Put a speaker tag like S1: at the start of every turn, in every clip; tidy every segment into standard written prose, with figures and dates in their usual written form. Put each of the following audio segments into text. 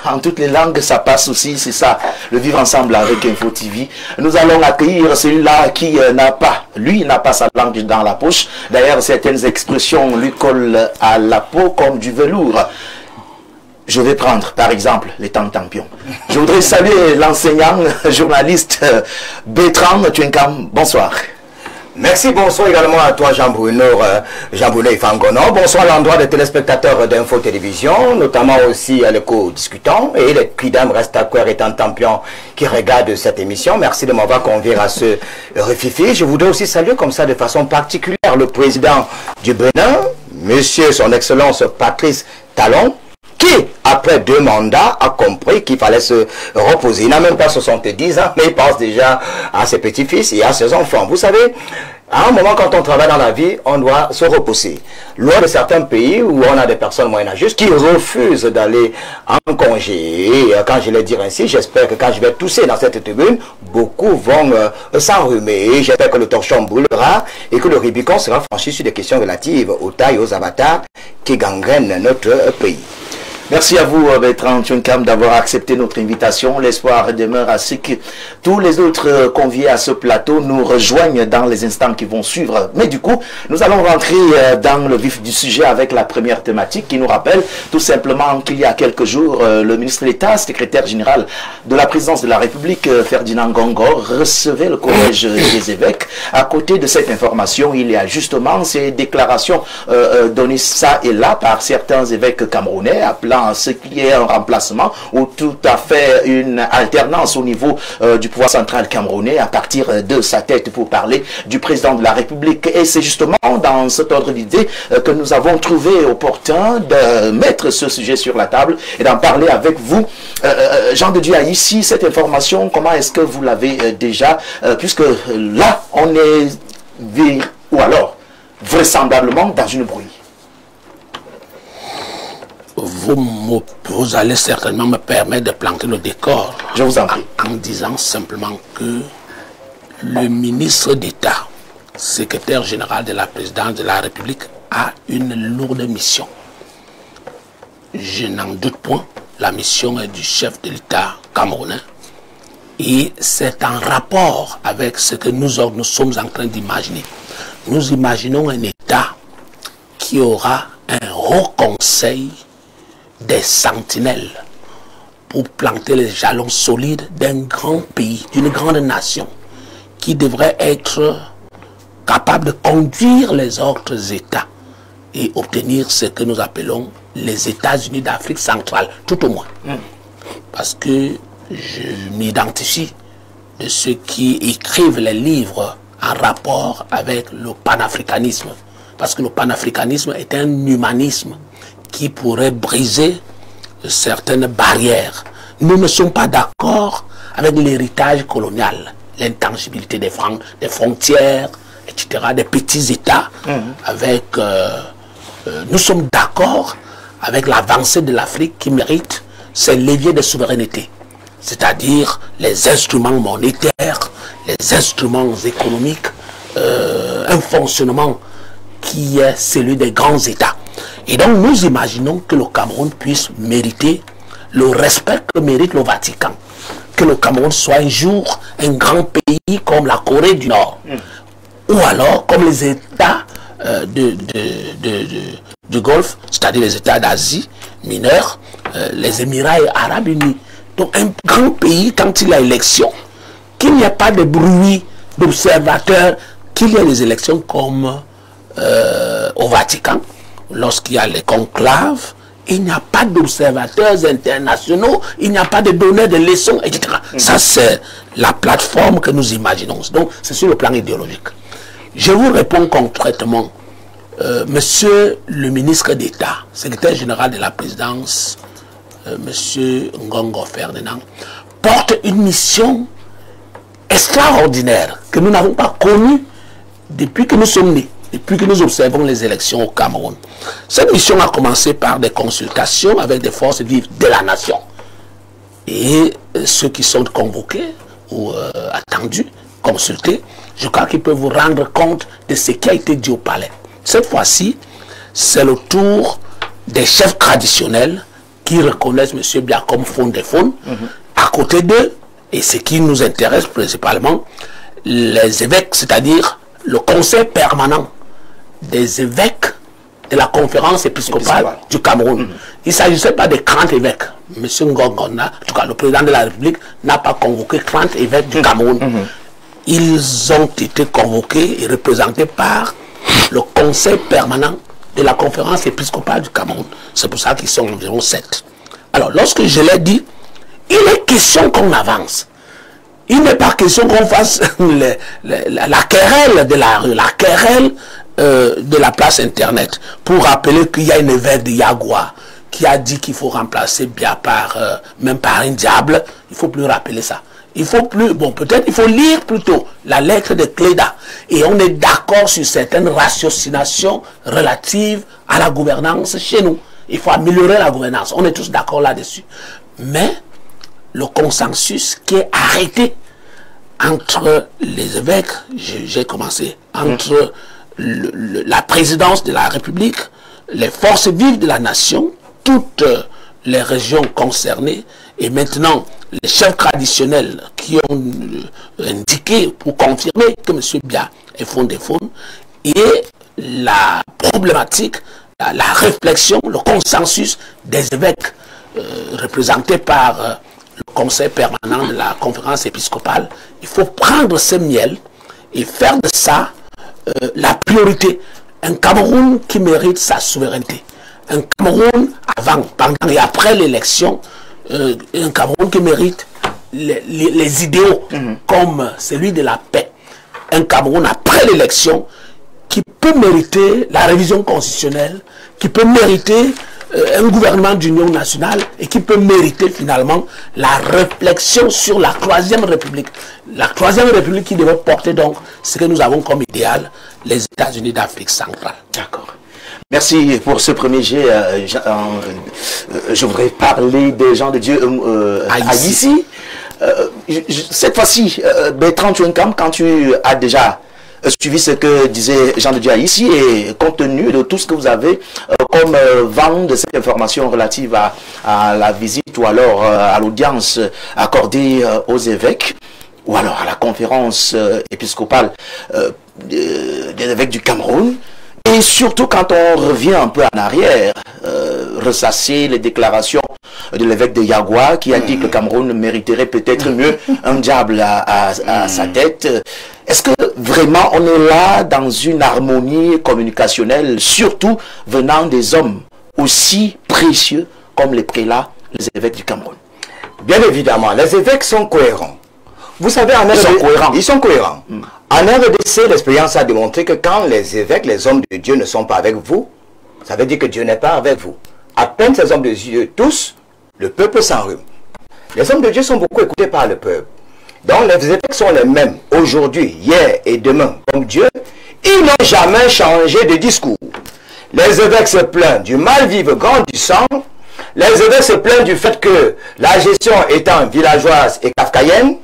S1: en toutes les langues, ça passe aussi, c'est ça, le vivre ensemble avec Info TV. Nous allons accueillir celui-là qui n'a pas sa langue dans la poche. D'ailleurs, certaines expressions lui collent à la peau comme du velours. Je vais prendre, par exemple, les Tantampions. Je voudrais saluer l'enseignant, journaliste Bertrand Tchenkam. Bonsoir.
S2: Merci, bonsoir également à toi Jean-Bruno Fangono. Bonsoir à l'endroit des téléspectateurs d'Info Télévision, notamment aussi à l'éco-discutant et les Quidam Restaquer et Tantampions qui regardent cette émission. Merci de m'avoir convié à ce refifi. Je voudrais aussi saluer comme ça de façon particulière le président du Bénin, monsieur son excellence Patrice Talon, qui, après 2 mandats, a compris qu'il fallait se reposer. Il n'a même pas 70 ans, mais il pense déjà à ses petits-fils et à ses enfants. Vous savez, à un moment, quand on travaille dans la vie, on doit se reposer. Loin de certains pays où on a des personnes moyenâgeuses qui refusent d'aller en congé. Et quand je vais dire ainsi, j'espère que quand je vais tousser dans cette tribune, beaucoup vont s'enrhumer. J'espère que le torchon brûlera et que le Rubicon sera franchi sur des questions relatives aux tailles et aux avatars qui gangrènent notre pays.
S1: Merci à vous, Bertrand Tchenkam, d'avoir accepté notre invitation. L'espoir demeure à ce que tous les autres conviés à ce plateau nous rejoignent dans les instants qui vont suivre. Mais du coup, nous allons rentrer dans le vif du sujet avec la première thématique qui nous rappelle tout simplement qu'il y a quelques jours, le ministre d'État, secrétaire général de la présidence de la République, Ferdinand Gongor, recevait le collège des évêques. À côté de cette information, il y a justement ces déclarations données ça et là par certains évêques camerounais, appelant ce qui est un remplacement ou tout à fait une alternance au niveau du pouvoir central camerounais à partir de sa tête pour parler du président de la République. Et c'est justement dans cet ordre d'idée que nous avons trouvé opportun de mettre ce sujet sur la table et d'en parler avec vous. Jean de Dieu a ici cette information, comment est-ce que vous l'avez déjà, puisque là on est ou alors vraisemblablement dans une brouille.
S3: Vous allez certainement me permettre de planter le décor.
S1: Je vous en prie.
S3: En disant simplement que le ministre d'État, secrétaire général de la présidence de la République, a une lourde mission. Je n'en doute point, la mission est du chef de l'État camerounais. Et c'est en rapport avec ce que nous sommes en train d'imaginer. Nous imaginons un État qui aura un haut conseil des sentinelles pour planter les jalons solides d'un grand pays, d'une grande nation qui devrait être capable de conduire les autres États et obtenir ce que nous appelons les États-Unis d'Afrique centrale, tout au moins. Parce que je m'identifie de ceux qui écrivent les livres en rapport avec le panafricanisme. Parce que le panafricanisme est un humanisme qui pourrait briser certaines barrières. Nous ne sommes pas d'accord avec l'héritage colonial, l'intangibilité des frontières, etc., des petits États. Nous sommes d'accord avec l'avancée de l'Afrique qui mérite ces leviers de souveraineté, c'est-à-dire les instruments monétaires, les instruments économiques, un fonctionnement qui est celui des grands États. Et donc nous imaginons que le Cameroun puisse mériter le respect que mérite le Vatican. Que le Cameroun soit un jour un grand pays comme la Corée du Nord. Ou alors comme les États du Golfe, c'est-à-dire les États d'Asie mineure, les Émirats arabes unis. Donc un grand pays, quand il y a élection, qu'il n'y a pas de bruit d'observateurs, qu'il y ait des élections comme au Vatican, lorsqu'il y a les conclaves, il n'y a pas d'observateurs internationaux, il n'y a pas de donneurs de leçons, etc. Ça, c'est la plateforme que nous imaginons. Donc, c'est sur le plan idéologique. Je vous réponds concrètement. Monsieur le ministre d'État, secrétaire général de la présidence, monsieur Ngongo Ferdinand, porte une mission extraordinaire que nous n'avons pas connue depuis que nous sommes nés. Depuis que nous observons les élections au Cameroun. Cette mission a commencé par des consultations avec des forces vives de la nation. Et ceux qui sont convoqués ou attendus, consultés, je crois qu'ils peuvent vous rendre compte de ce qui a été dit au palais. Cette fois-ci, c'est le tour des chefs traditionnels qui reconnaissent M. Biya comme faune des faunes. À côté d'eux, et ce qui nous intéresse principalement, les évêques, c'est-à-dire le conseil permanent des évêques de la conférence épiscopale du Cameroun. Il ne s'agissait pas de 30 évêques. M. Ngongona, en tout cas le président de la République, n'a pas convoqué 30 évêques du Cameroun. Ils ont été convoqués et représentés par le conseil permanent de la conférence épiscopale du Cameroun. C'est pour ça qu'ils sont environ 7. Alors, lorsque je l'ai dit, il est question qu'on avance. Il n'est pas question qu'on fasse la querelle de la rue, la querelle de la place Internet, pour rappeler qu'il y a une évêque de Yagua qui a dit qu'il faut remplacer Biya par, même par un diable. Il ne faut plus rappeler ça. Il faut plus, bon, peut-être il faut lire plutôt la lettre de Cléda. Et on est d'accord sur certaines ratiocinations relatives à la gouvernance chez nous. Il faut améliorer la gouvernance. On est tous d'accord là-dessus. Mais le consensus qui est arrêté entre les évêques, j'ai commencé, entre la présidence de la République, les forces vives de la nation, toutes les régions concernées, et maintenant les chefs traditionnels qui ont indiqué pour confirmer que M. Biya est faune des faunes, et la problématique, la réflexion, le consensus des évêques représentés par le conseil permanent de la conférence épiscopale. Il faut prendre ce miel et faire de ça la priorité. Un Cameroun qui mérite sa souveraineté. Un Cameroun avant, pendant et après l'élection, un Cameroun qui mérite les idéaux comme celui de la paix. Un Cameroun après l'élection qui peut mériter la révision constitutionnelle, qui peut mériter un gouvernement d'union nationale et qui peut mériter finalement la réflexion sur la troisième république. La troisième république qui devrait porter donc ce que nous avons comme idéal, les États-Unis d'Afrique centrale.
S1: D'accord. Merci pour ce premier jet. Je voudrais parler des gens de Dieu ici. Cette fois-ci, Bertrand Chouenkam, quand tu as déjà suivi ce que disait Jean de Dieu ici et compte tenu de tout ce que vous avez comme vent de cette information relative à la visite ou alors à l'audience accordée aux évêques ou alors à la conférence épiscopale des évêques du Cameroun, et surtout quand on revient un peu en arrière, ressasser les déclarations de l'évêque de Yagua qui a dit que le Cameroun mériterait peut-être mieux un diable à sa tête. Est-ce que vraiment on est là dans une harmonie communicationnelle, surtout venant des hommes aussi précieux comme les prélats, les évêques du Cameroun?
S2: Bien évidemment, les évêques sont cohérents. Vous savez, ils sont cohérents. En RDC, l'expérience a démontré que quand les évêques, les hommes de Dieu ne sont pas avec vous, ça veut dire que Dieu n'est pas avec vous. À peine ces hommes de Dieu tous, le peuple s'enrhume. Les hommes de Dieu sont beaucoup écoutés par le peuple. Donc les évêques sont les mêmes aujourd'hui, hier et demain. Donc Dieu, ils n'ont jamais changé de discours. Les évêques se plaignent du mal-vivre grandissant. Les évêques se plaignent du fait que la gestion étant villageoise et kafkaïenne,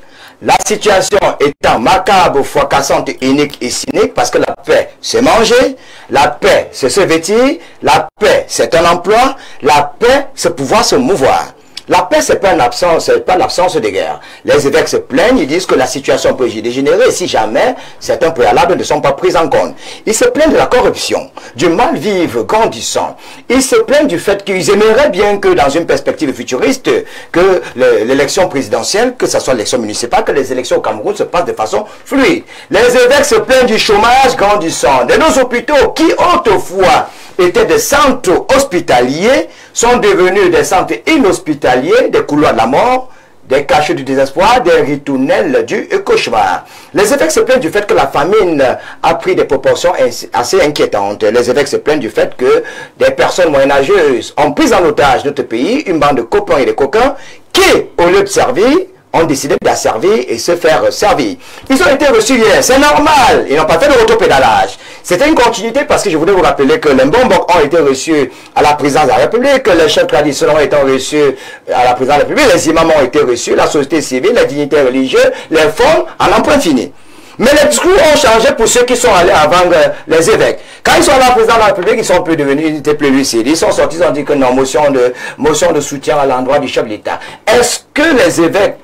S2: la situation étant macabre, fracassante, inique et cynique, parce que la paix, c'est manger, la paix, c'est se vêtir, la paix, c'est un emploi, la paix, c'est pouvoir se mouvoir. La paix, c'est pas l'absence de guerre. Les évêques se plaignent, ils disent que la situation peut dégénérer si jamais certains préalables ne sont pas pris en compte. Ils se plaignent de la corruption, du mal-vivre grandissant. Ils se plaignent du fait qu'ils aimeraient bien que dans une perspective futuriste, que l'élection présidentielle, que ce soit l'élection municipale, que les élections au Cameroun se passent de façon fluide. Les évêques se plaignent du chômage grandissant, de nos hôpitaux qui autrefois étaient des centres hospitaliers, sont devenus des centres inhospitaliers, des couloirs de la mort, des cachots du désespoir, des ritournelles du cauchemar. Les évêques se plaignent du fait que la famine a pris des proportions assez inquiétantes. Les évêques se plaignent du fait que des personnes moyenâgeuses ont pris en otage notre pays, une bande de copains et de coquins qui, au lieu de servir, ont décidé d'asservir et se faire servir. Ils ont été reçus hier, c'est normal, ils n'ont pas fait de rotopédalage. C'était une continuité parce que je voulais vous rappeler que les Mbombok ont été reçus à la présidence de la République, que les chefs traditionnels ont été reçus à la présidence de la République, les imams ont été reçus, la société civile, les dignitaires religieux, les fonds, en emprunt fini. Mais les discours ont changé pour ceux qui sont allés avant les évêques. Quand ils sont là, président de la République, ils sont plus devenus, ils étaient plus lucides. Ils sont sortis, ils ont dit que non, motion de soutien à l'endroit du chef de l'État. Est-ce que les évêques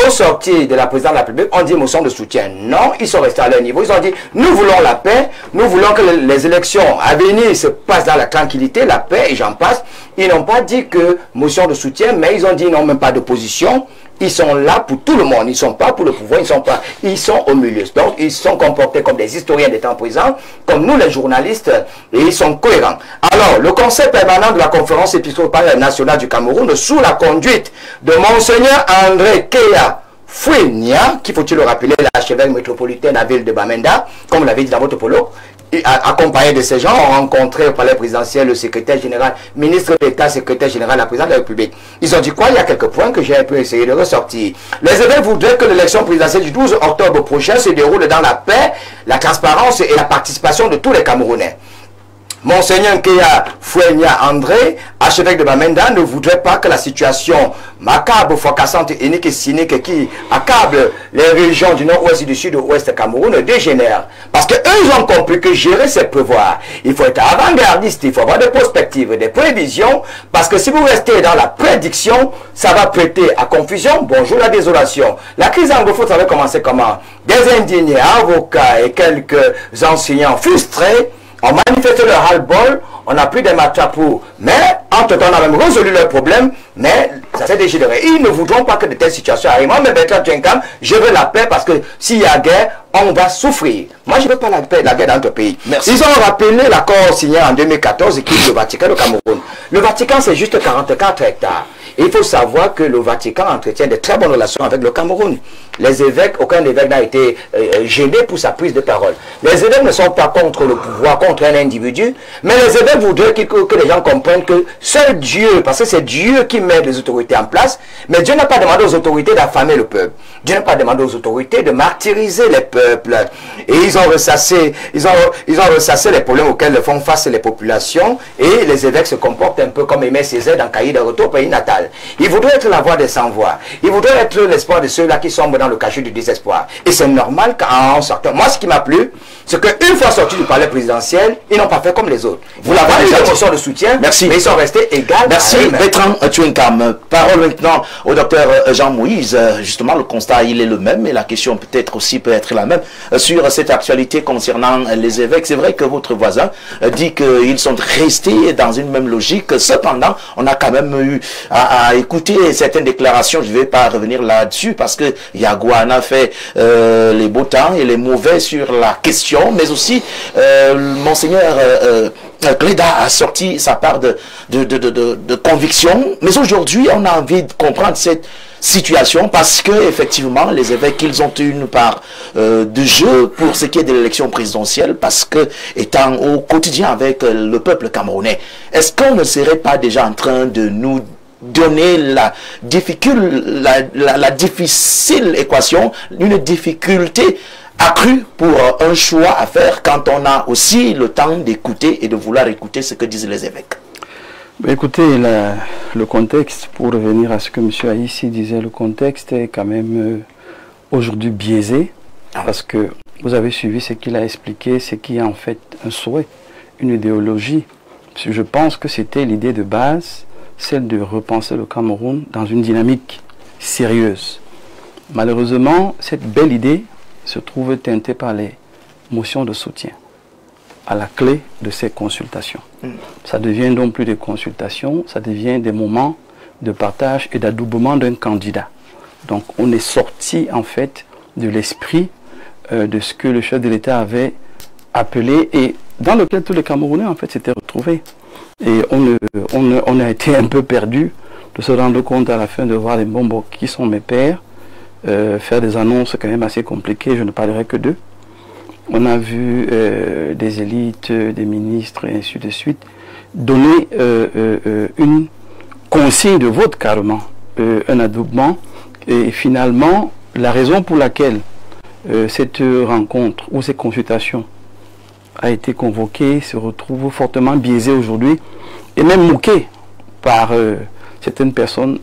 S2: au sortir de la présidence de la République, on dit motion de soutien? Non, ils sont restés à leur niveau. Ils ont dit, nous voulons la paix, nous voulons que les élections à venir se passent dans la tranquillité, la paix, et j'en passe. Ils n'ont pas dit que motion de soutien, mais ils ont dit non, même pas d'opposition. Ils sont là pour tout le monde. Ils ne sont pas pour le pouvoir, ils sont au milieu. Donc, ils sont comportés comme des historiens des temps présents, comme nous les journalistes, et ils sont cohérents. Alors, le conseil permanent de la conférence épiscopale nationale du Cameroun, sous la conduite de Monseigneur André Keya Fouenia, qui faut-il le rappeler, l'archevêque métropolitain de la ville de Bamenda, comme vous l'avez dit dans votre prologue, accompagné de ces gens, ont rencontré au palais présidentiel le secrétaire général, ministre d'État, secrétaire général de la présidence de la République. Ils ont dit quoi? Il y a quelques points que j'ai un peu essayé de ressortir. Les évêques voudraient que l'élection présidentielle du 12 octobre prochain se déroule dans la paix, la transparence et la participation de tous les Camerounais. Monseigneur Keya Fouenia André, archevêque de Bamenda, ne voudrait pas que la situation macabre, fracassante, unique et cynique qui accable les régions du nord-ouest et du sud-ouest Cameroun dégénère. Parce que eux, ils ont compris que gérer, c'est prévoir. Il faut être avant-gardiste, il faut avoir des perspectives, des prévisions, parce que si vous restez dans la prédiction, ça va prêter à confusion. Bonjour la désolation. La crise anglophone, ça va commencer comment? Des indignés, avocats et quelques enseignants frustrés ont manifesté leur ras-le-bol, on a pris des matrapots, mais entre-temps on a même résolu leurs problèmes, mais ça s'est dégénéré. Ils ne voudront pas que de telles situations arrivent. Moi, mais Bertrand Tchenkam, je veux la paix parce que s'il y a guerre, on va souffrir. Moi, je ne veux pas la paix, la guerre dans notre pays. Merci. Ils ont rappelé l'accord signé en 2014 qui est le Vatican au Cameroun. Le Vatican, c'est juste 44 hectares. Et il faut savoir que le Vatican entretient de très bonnes relations avec le Cameroun. Les évêques, aucun évêque n'a été gêné pour sa prise de parole. Les évêques ne sont pas contre le pouvoir, contre un individu, mais les évêques voudraient que les gens comprennent que seul Dieu, parce que c'est Dieu qui met les autorités en place, mais Dieu n'a pas demandé aux autorités d'affamer le peuple. Dieu n'a pas demandé aux autorités de martyriser les peuples. Et ils ont ressassé, ils ont ressassé les problèmes auxquels font face les populations, et les évêques se comportent un peu comme Aimé Césaire dans Cahiers de retour au pays natal. Il voudrait être la voix des sans-voix. Il voudrait être l'espoir de ceux-là qui sombrent dans le cachot du désespoir. Et c'est normal qu'en sortant. Moi, ce qui m'a plu, c'est qu'une fois sortis du palais présidentiel, ils n'ont pas fait comme les autres. Vous l'avez déjà motion de soutien,
S1: merci.
S2: Mais ils sont restés égaux.
S1: Merci, Bertrand Tchenkam. Parole maintenant au docteur Jean-Moïse. Justement, le constat, il est le même, et la question peut-être aussi peut être la même sur cette actualité concernant les évêques. C'est vrai que votre voisin dit qu'ils sont restés dans une même logique. Cependant, on a quand même eu à écouter certaines déclarations. Je ne vais pas revenir là-dessus parce que Yagouana fait les beaux temps et les mauvais sur la question, mais aussi Monseigneur Cléda a sorti sa part de conviction. Mais aujourd'hui, on a envie de comprendre cette situation parce que effectivement les évêques, ils ont une part de jeu pour ce qui est de l'élection présidentielle, parce que étant au quotidien avec le peuple camerounais, est-ce qu'on ne serait pas déjà en train de nous donner la difficile équation, une difficulté accrue pour un choix à faire quand on a aussi le temps d'écouter et de vouloir écouter ce que disent les évêques?
S4: Écoutez, le contexte, pour revenir à ce que M. Aïssi disait, le contexte est quand même aujourd'hui biaisé, parce que vous avez suivi ce qu'il a expliqué, c'est qu'il y a en fait un souhait, une idéologie. Je pense que c'était l'idée de base, celle de repenser le Cameroun dans une dynamique sérieuse. Malheureusement, cette belle idée se trouve teintée par les motions de soutien à la clé de ces consultations. Ça devient donc plus des consultations, ça devient des moments de partage et d'adoubement d'un candidat. Donc on est sorti en fait de l'esprit de ce que le chef de l'État avait appelé et dans lequel tous les Camerounais en fait s'étaient retrouvés. Et on a été un peu perdu de se rendre compte à la fin de voir les bombes qui sont mes pères faire des annonces quand même assez compliquées, je ne parlerai que d'eux. On a vu des élites, des ministres et ainsi de suite donner une consigne de vote carrément, un adoubement. Et finalement, la raison pour laquelle cette rencontre ou cette consultation a été convoquée se retrouve fortement biaisée aujourd'hui et même moquée par certaines personnes,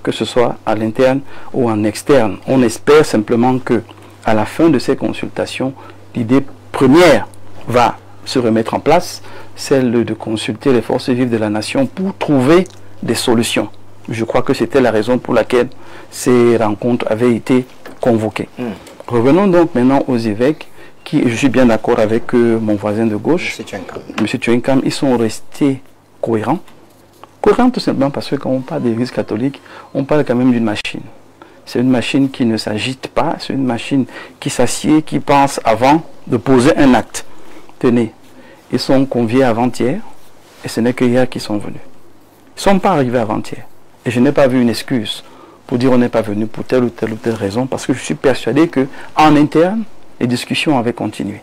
S4: que ce soit à l'interne ou en externe. On espère simplement que à la fin de ces consultations, l'idée première va se remettre en place, celle de consulter les forces vives de la nation pour trouver des solutions. Je crois que c'était la raison pour laquelle ces rencontres avaient été convoquées. Revenons donc maintenant aux évêques qui, je suis bien d'accord avec mon voisin de gauche, M. Tchenkam, ils sont restés cohérents. Cohérents tout simplement parce que quand on parle d'église catholique, on parle quand même d'une machine. C'est une machine qui ne s'agite pas, c'est une machine qui s'assied, qui pense avant de poser un acte. Tenez, ils sont conviés avant-hier et ce n'est que hier qu'ils sont venus. Ils ne sont pas arrivés avant-hier. Et je n'ai pas vu une excuse pour dire on n'est pas venu pour telle ou telle raison, parce que je suis persuadé qu'en interne, les discussions avaient continué.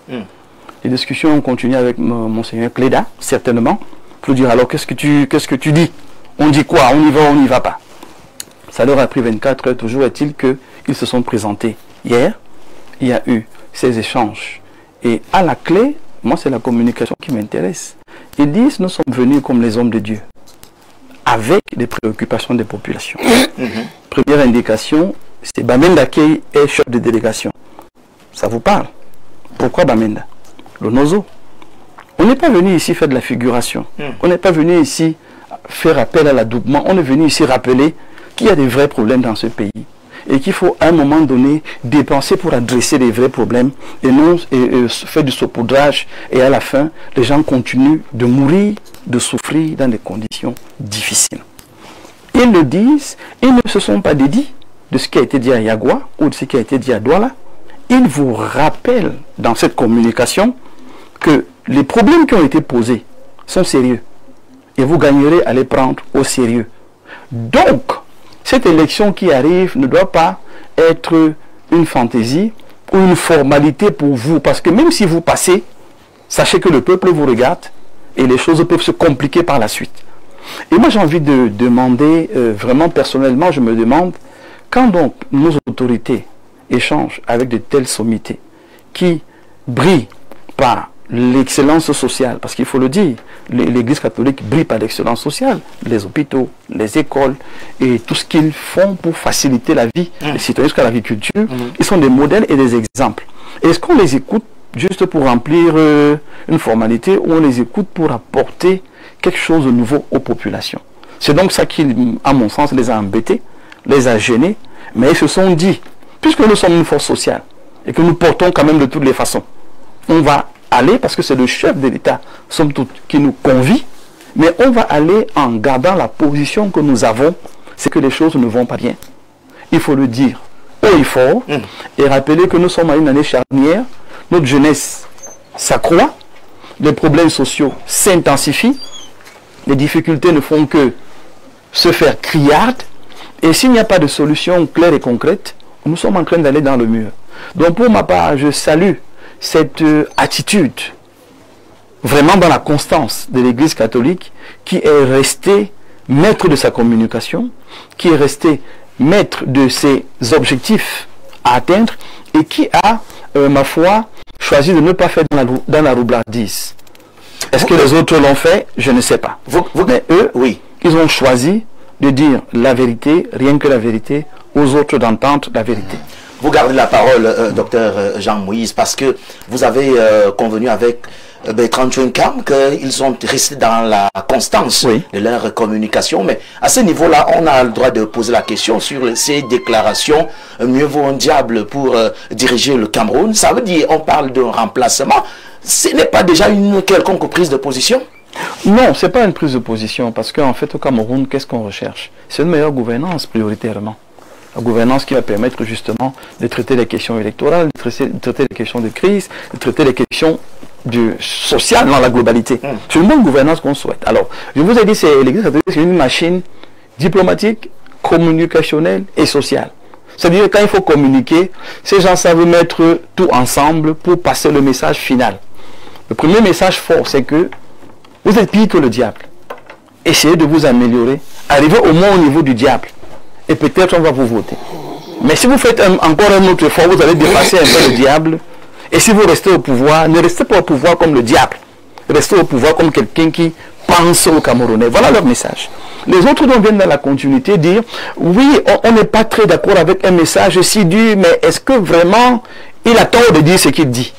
S4: Les discussions ont continué avec Monseigneur Cléda, certainement, pour dire alors qu'est-ce que tu dis? On dit quoi? On y va ou on n'y va pas? Ça leur a pris 24 heures. Toujours est-il qu'ils se sont présentés hier. Il y a eu ces échanges. Et à la clé, moi c'est la communication qui m'intéresse. Ils disent nous sommes venus comme les hommes de Dieu, avec les préoccupations des populations. Première indication, c'est Bamenda qui est chef de délégation. Ça vous parle? Pourquoi Bamenda? Le Nozo. On n'est pas venu ici faire de la figuration. On n'est pas venu ici faire appel à l'adoubement. On est venu ici rappeler qu'il y a des vrais problèmes dans ce pays et qu'il faut à un moment donné dépenser pour adresser les vrais problèmes et non faire du saupoudrage et à la fin, les gens continuent de mourir, de souffrir dans des conditions difficiles. Ils le disent, ils ne se sont pas dédits de ce qui a été dit à Yagua ou de ce qui a été dit à Douala. Ils vous rappellent dans cette communication que les problèmes qui ont été posés sont sérieux et vous gagnerez à les prendre au sérieux. Donc, cette élection qui arrive ne doit pas être une fantaisie ou une formalité pour vous, parce que même si vous passez, sachez que le peuple vous regarde et les choses peuvent se compliquer par la suite. Et moi j'ai envie de demander, vraiment personnellement je me demande, quand donc nos autorités échangent avec de telles sommités qui brillent par l'excellence sociale, parce qu'il faut le dire, l'église catholique brille par l'excellence sociale, les hôpitaux, les écoles et tout ce qu'ils font pour faciliter la vie des citoyens jusqu'à l'agriculture, ils sont des modèles et des exemples. Est-ce qu'on les écoute juste pour remplir une formalité ou on les écoute pour apporter quelque chose de nouveau aux populations? C'est donc ça qui, à mon sens, les a embêtés, les a gênés, mais ils se sont dit, puisque nous sommes une force sociale et que nous portons quand même de toutes les façons, on va aller, parce que c'est le chef de l'État, somme toute, qui nous convie, mais on va aller en gardant la position que nous avons, c'est que les choses ne vont pas bien. Il faut le dire haut et fort, et rappeler que nous sommes à une année charnière, notre jeunesse s'accroît, les problèmes sociaux s'intensifient, les difficultés ne font que se faire criardes, et s'il n'y a pas de solution claire et concrète, nous sommes en train d'aller dans le mur. Donc pour ma part, je salue cette attitude vraiment dans la constance de l'Église catholique qui est restée maître de sa communication, qui est restée maître de ses objectifs à atteindre et qui a, ma foi, choisi de ne pas faire dans la roublardise. Est-ce que les autres l'ont fait? Je ne sais pas. Mais eux, oui, ils ont choisi de dire la vérité, rien que la vérité, aux autres d'entendre la vérité.
S1: Vous gardez la parole, docteur Jean-Moïse, parce que vous avez convenu avec Bertrand Tchenkam qu'ils sont restés dans la constance de leur communication. Mais à ce niveau-là, on a le droit de poser la question sur ces déclarations. Mieux vaut un diable pour diriger le Cameroun. Ça veut dire on parle d'un remplacement. Ce n'est pas déjà une quelconque prise de position?
S4: Non, ce n'est pas une prise de position, parce qu'en fait, au Cameroun, qu'est-ce qu'on recherche? C'est une meilleure gouvernance, prioritairement. La gouvernance qui va permettre justement de traiter les questions électorales, de traiter les questions de crise, de traiter les questions sociales dans la globalité. C'est une bonne gouvernance qu'on souhaite. Alors, je vous ai dit, l'Église catholique, c'est une machine diplomatique, communicationnelle et sociale. C'est-à-dire quand il faut communiquer, ces gens savent mettre tout ensemble pour passer le message final. Le premier message fort, c'est que vous êtes pire que le diable. Essayez de vous améliorer. Arrivez au moins au niveau du diable. Et peut-être on va vous voter. Mais si vous faites encore un autre effort, vous allez dépasser un peu le diable. Et si vous restez au pouvoir, ne restez pas au pouvoir comme le diable. Restez au pouvoir comme quelqu'un qui pense aux Camerounais. Voilà leur message. Les autres donc viennent dans la continuité dire, oui, on n'est pas très d'accord avec un message si dur, mais est-ce que vraiment il a tort de dire ce qu'il dit.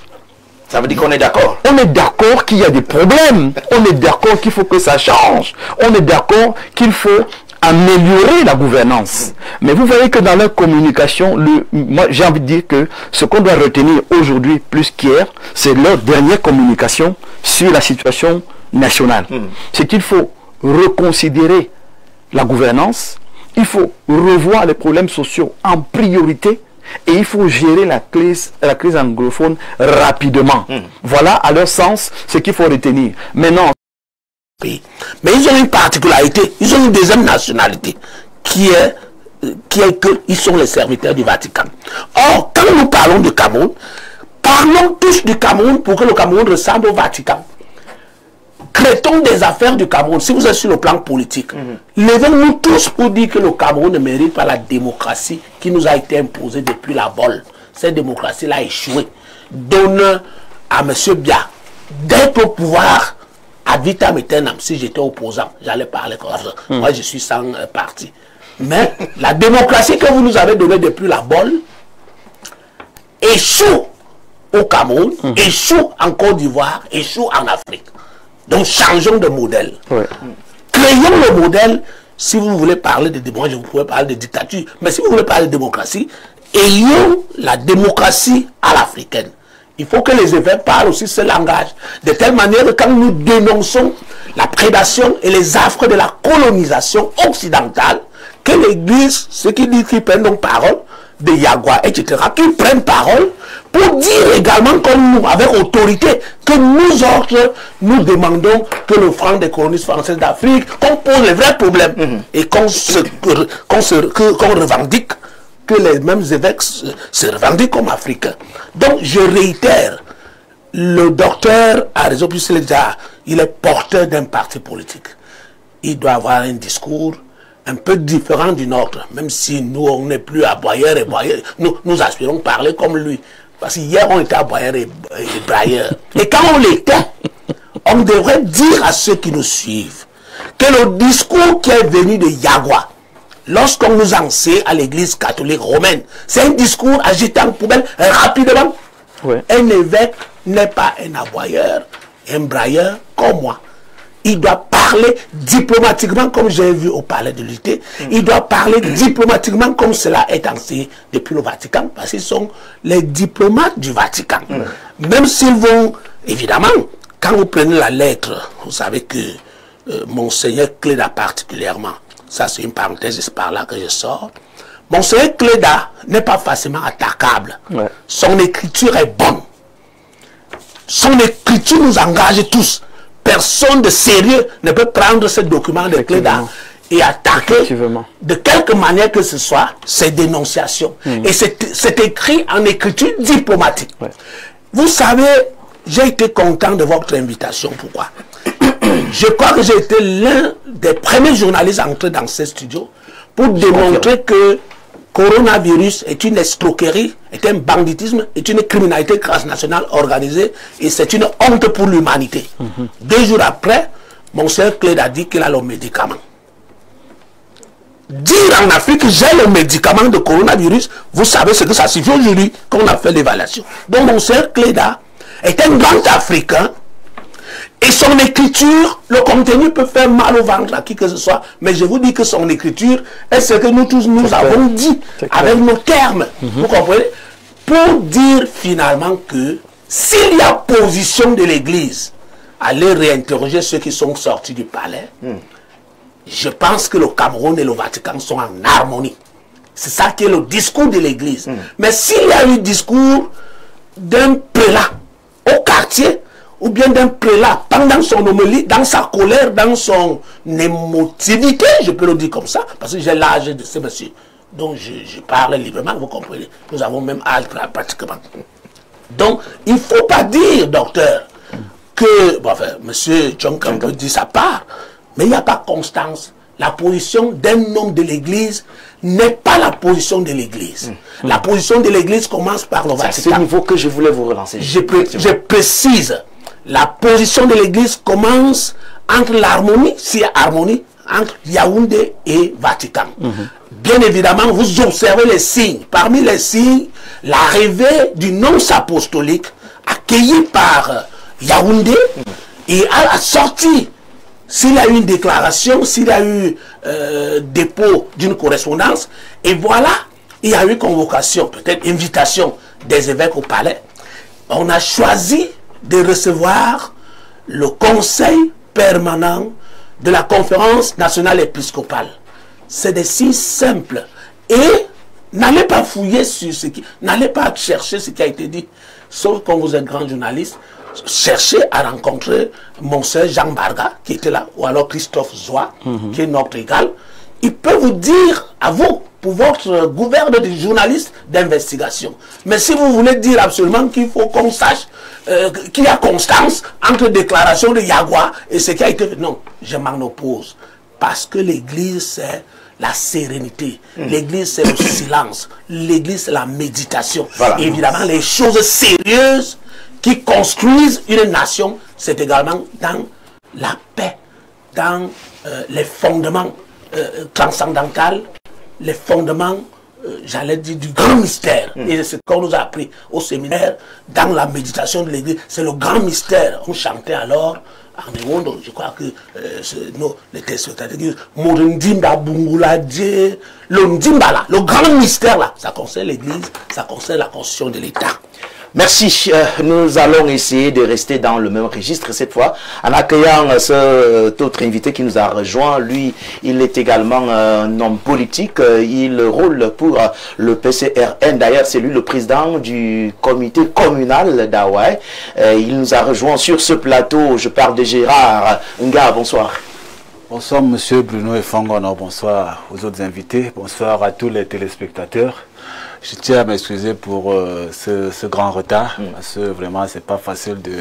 S1: Ça veut dire qu'on est d'accord.
S4: On est d'accord qu'il y a des problèmes. On est d'accord qu'il faut que ça change. On est d'accord qu'il faut améliorer la gouvernance. Mais vous voyez que dans leur communication, moi j'ai envie de dire que ce qu'on doit retenir aujourd'hui plus qu'hier, c'est leur dernière communication sur la situation nationale. C'est qu'il faut reconsidérer la gouvernance, il faut revoir les problèmes sociaux en priorité et il faut gérer la crise anglophone rapidement. Voilà à leur sens ce qu'il faut retenir. Maintenant,
S3: mais ils ont une particularité, ils ont une deuxième nationalité qui est qu'ils sont les serviteurs du Vatican. Or, quand nous parlons du Cameroun, parlons tous du Cameroun pour que le Cameroun ressemble au Vatican. Traitons des affaires du Cameroun. Si vous êtes sur le plan politique, levons-nous tous pour dire que le Cameroun ne mérite pas la démocratie qui nous a été imposée depuis la Bolle. Cette démocratie-là a échoué. Donne à M. Biya d'être au pouvoir ad vitam aeternam. Si j'étais opposant, j'allais parler comme ça. Moi, je suis sans parti. Mais la démocratie que vous nous avez donnée depuis la Bolle échoue au Cameroun, échoue en Côte d'Ivoire, échoue en Afrique. Donc, changeons de modèle. Créons le modèle. Si vous voulez parler de démocratie, vous pouvez parler de dictature. Mais si vous voulez parler de démocratie, ayons la démocratie à l'africaine. Il faut que les évêques parlent aussi ce langage. De telle manière que quand nous dénonçons la prédation et les affres de la colonisation occidentale, que l'Église, ceux qui disent qu'ils prennent donc parole, de Yagua, etc., qu'ils prennent parole pour dire également comme nous, avec autorité, que nous autres, nous demandons que le franc des colonistes françaises d'Afrique, qu'on pose les vrais problèmes et qu'on revendique que les mêmes évêques se revendiquent comme africains. Donc, je réitère, le docteur a raison, puisqu'il il est porteur d'un parti politique. Il doit avoir un discours un peu différent du nôtre, même si nous, on n'est plus à Boyer et Boyer. Nous aspirons parler comme lui. Parce qu'hier, on était à Boyer et Brailleur. Et quand on l'était, on devrait dire à ceux qui nous suivent que le discours qui est venu de Yagua, lorsqu'on nous enseigne à l'église catholique romaine, c'est un discours à jeter en poubelle rapidement. Un évêque n'est pas un aboyeur, un brailleur comme moi. Il doit parler diplomatiquement comme j'ai vu au palais de l'Unité. Il doit parler diplomatiquement comme cela est enseigné depuis le Vatican, parce qu'ils sont les diplomates du Vatican. Même s'ils vont, évidemment, quand vous prenez la lettre, vous savez que Monseigneur Cléda particulièrement, ça c'est une parenthèse, c'est par là que je sors. Monseigneur Cléda n'est pas facilement attaquable. Son écriture est bonne. Son écriture nous engage tous. Personne de sérieux ne peut prendre ce document de Cléda et attaquer de quelque manière que ce soit ces dénonciations. Et c'est écrit en écriture diplomatique. Vous savez, j'ai été content de votre invitation. Pourquoi? Je crois que j'ai été l'un des premiers journalistes à entrer dans ce studio pour démontrer que coronavirus est une escroquerie, est un banditisme, est une criminalité transnationale organisée et c'est une honte pour l'humanité. 2 jours après, Monseigneur Cléda a dit qu'il a le médicament. Dire en Afrique, j'ai le médicament de coronavirus, vous savez ce que ça signifie aujourd'hui qu'on a fait l'évaluation. Donc Monseigneur Cléda est un grand Africain et son écriture, le contenu peut faire mal au ventre à qui que ce soit, mais je vous dis que son écriture est ce que nous tous nous avons dit avec nos termes, vous comprenez, pour dire finalement que s'il y a position de l'Église, aller réinterroger ceux qui sont sortis du palais, je pense que le Cameroun et le Vatican sont en harmonie. C'est ça qui est le discours de l'Église. Mais s'il y a eu discours d'un prélat au quartier, ou bien d'un prélat pendant son homélie, dans sa colère, dans son émotivité, je peux le dire comme ça, parce que j'ai l'âge de ce monsieur. Donc je parle librement, vous comprenez. Nous avons même âge pratiquement. Donc il ne faut pas dire, docteur, que, bon, enfin, monsieur John Campbell dit sa part, mais il n'y a pas constance. La position d'un homme de l'Église n'est pas la position de l'Église. La position de l'Église commence par le Vatican.
S1: C'est à ce niveau que je voulais vous relancer.
S3: Je précise. La position de l'Église commence entre l'harmonie, s'il y a harmonie, entre Yaoundé et Vatican. bien évidemment, vous observez les signes. Parmi les signes, l'arrivée du nonce apostolique accueilli par Yaoundé et à la sortie, s'il y a eu une déclaration, s'il y a eu dépôt d'une correspondance, et voilà, il y a eu convocation, peut-être invitation des évêques au palais. On a choisi de recevoir le conseil permanent de la conférence nationale épiscopale. C'est des signes simples. Et n'allez pas fouiller sur ce qui... N'allez pas chercher ce qui a été dit. Sauf quand vous êtes grand journaliste, cherchez à rencontrer Monseigneur Jean Barga, qui était là, ou alors Christophe Zoua, qui est notre égal. Il peut vous dire à vous, pour votre gouverneur de journaliste d'investigation. Mais si vous voulez dire absolument qu'il faut qu'on sache qu'il y a constance entre déclaration de Yagua et ce qui a été fait, non, je m'en oppose. Parce que l'Église, c'est la sérénité. L'Église, c'est le silence. L'Église, c'est la méditation. Voilà. Et évidemment, les choses sérieuses qui construisent une nation, c'est également dans la paix, dans les fondements transcendantaux, les fondements, j'allais dire, du grand mystère. Et c'est ce qu'on nous a appris au séminaire, dans la méditation de l'Église. C'est le grand mystère. On chantait alors, je crois que les téléspectateurs disent Morindimba Bungula Dje, le Ndimba là, le grand mystère là, ça concerne l'Église, ça concerne la constitution de l'État.
S1: Merci. Nous allons essayer de rester dans le même registre cette fois en accueillant cet autre invité qui nous a rejoint. Lui, il est également un homme politique. Il roule pour le PCRN. D'ailleurs, c'est lui le président du comité communal d'Hawaï. Il nous a rejoint sur ce plateau. Je parle de Gérard Nga. Bonsoir.
S5: Bonsoir, monsieur Bruno Efangono. Bonsoir aux autres invités. Bonsoir à tous les téléspectateurs. Je tiens à m'excuser pour ce grand retard, parce que vraiment, c'est pas facile de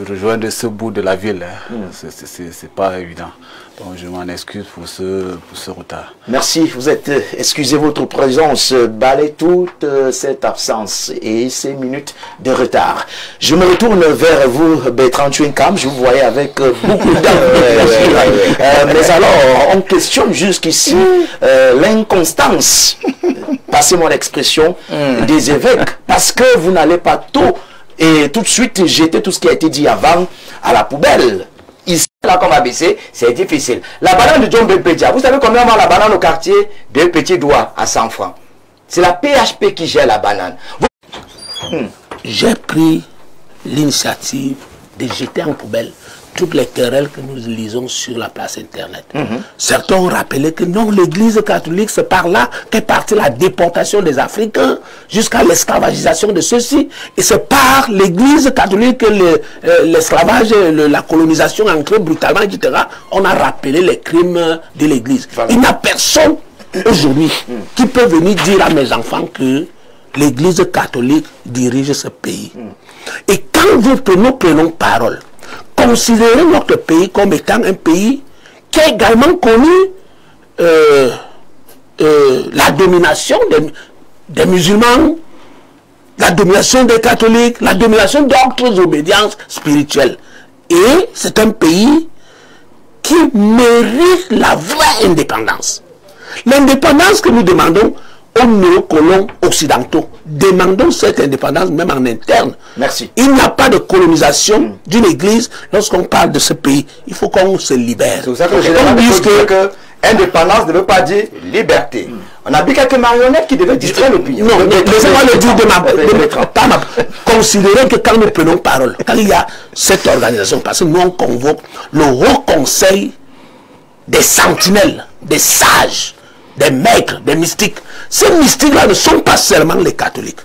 S5: rejoindre ce bout de la ville. Hein. C'est pas évident. Donc, je m'en excuse pour ce retard.
S1: Merci. Vous êtes, excusez votre présence, balaye toute cette absence et ces minutes de retard. Je me retourne vers vous, Bertrand Tchouinkam. Je vous voyais avec beaucoup d'envie. Mais alors, on questionne jusqu'ici l'inconstance, passez-moi l'expression, des évêques, parce que vous n'allez pas et tout de suite jeter tout ce qui a été dit avant à la poubelle.
S2: Ici, là, comme ABC, c'est difficile. La banane de John Belpedia, vous savez combien on vend la banane au quartier de Petit Doigt à 100 francs. C'est la PHP qui gère la banane.
S3: J'ai pris l'initiative de jeter en poubelle toutes les querelles que nous lisons sur la place Internet. Certains ont rappelé que non, l'Église catholique, c'est par là qu'est partie la déportation des Africains jusqu'à l'esclavagisation de ceux-ci. Et c'est par l'Église catholique que l'esclavage, la colonisation entrée brutalement, etc. On a rappelé les crimes de l'Église. Voilà. Il n'y a personne aujourd'hui qui peut venir dire à mes enfants que l'Église catholique dirige ce pays. Et quand nous prenons parole, considérer notre pays comme étant un pays qui a également connu la domination des musulmans, la domination des catholiques, la domination d'autres obédiences spirituelles. Et c'est un pays qui mérite la vraie indépendance. L'indépendance que nous demandons aux néocolons occidentaux. Demandons cette indépendance même en interne.
S1: Merci.
S3: Il n'y a pas de colonisation d'une église lorsqu'on parle de ce pays. Il faut qu'on se libère.
S2: C'est pour ça que généralement on dit que indépendance ne veut pas dire liberté. On a vu quelques marionnettes qui devaient distraire l'opinion.
S3: Non, laissez-moi le dire de ma considérez que quand nous prenons parole, quand il y a cette organisation, parce que nous on convoque le Haut Conseil des sentinelles, des sages, des maîtres, des mystiques. Ces mystiques-là ne sont pas seulement les catholiques.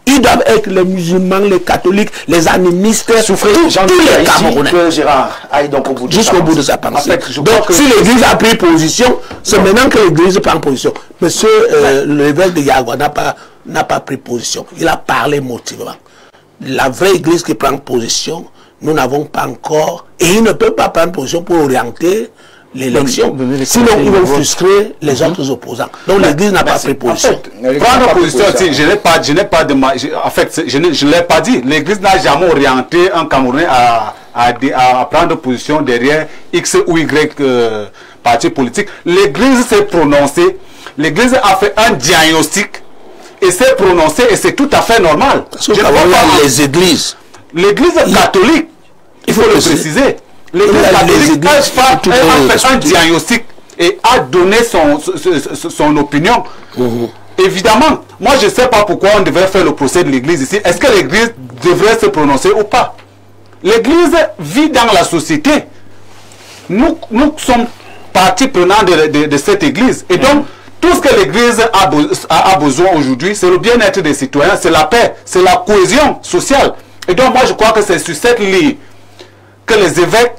S3: Ils doivent être les musulmans, les catholiques, les animistes, tous les Camerounais.
S1: Gérard aille donc au bout de
S3: jusqu'au bout de sa pensée. En fait, donc, si l'Église a pris position, c'est maintenant que l'Église prend position. Monsieur l'évêque de Yagua n'a pas pris position. Il a parlé motivement. La vraie Église qui prend position, nous n'avons pas encore, et il ne peut pas prendre position pour orienter l'élection. Sinon, ils vont frustrer les autres opposants. Donc, l'Église n'a pas pris position.
S5: Prendre position, je n'ai pas de... En fait, je ne l'ai pas dit. L'Église n'a jamais orienté un Camerounais à prendre position derrière X ou Y partis politiques. L'Église s'est prononcée, l'Église a fait un diagnostic et s'est prononcée et c'est tout à fait normal.
S3: Je ne vois pas les églises.
S5: L'Église catholique, il faut le préciser, l'Église catholique a fait un diagnostic et a donné son opinion. Évidemment, moi je ne sais pas pourquoi on devrait faire le procès de l'Église ici. Est-ce que l'Église devrait se prononcer ou pas? L'Église vit dans la société. Nous sommes partie prenante de cette Église. Et donc, tout ce que l'Église a besoin aujourd'hui, c'est le bien-être des citoyens, c'est la paix, c'est la cohésion sociale. Et donc, moi, je crois que c'est sur cette ligne que les évêques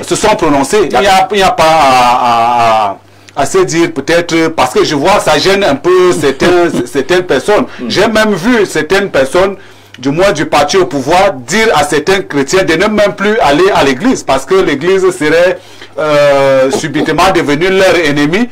S5: se sont prononcés. Il n'y a pas à se dire peut-être, parce que je vois ça gêne un peu certaines personnes. J'ai même vu certaines personnes, du moins du parti au pouvoir, dire à certains chrétiens de ne même plus aller à l'église parce que l'église serait subitement devenue leur ennemi,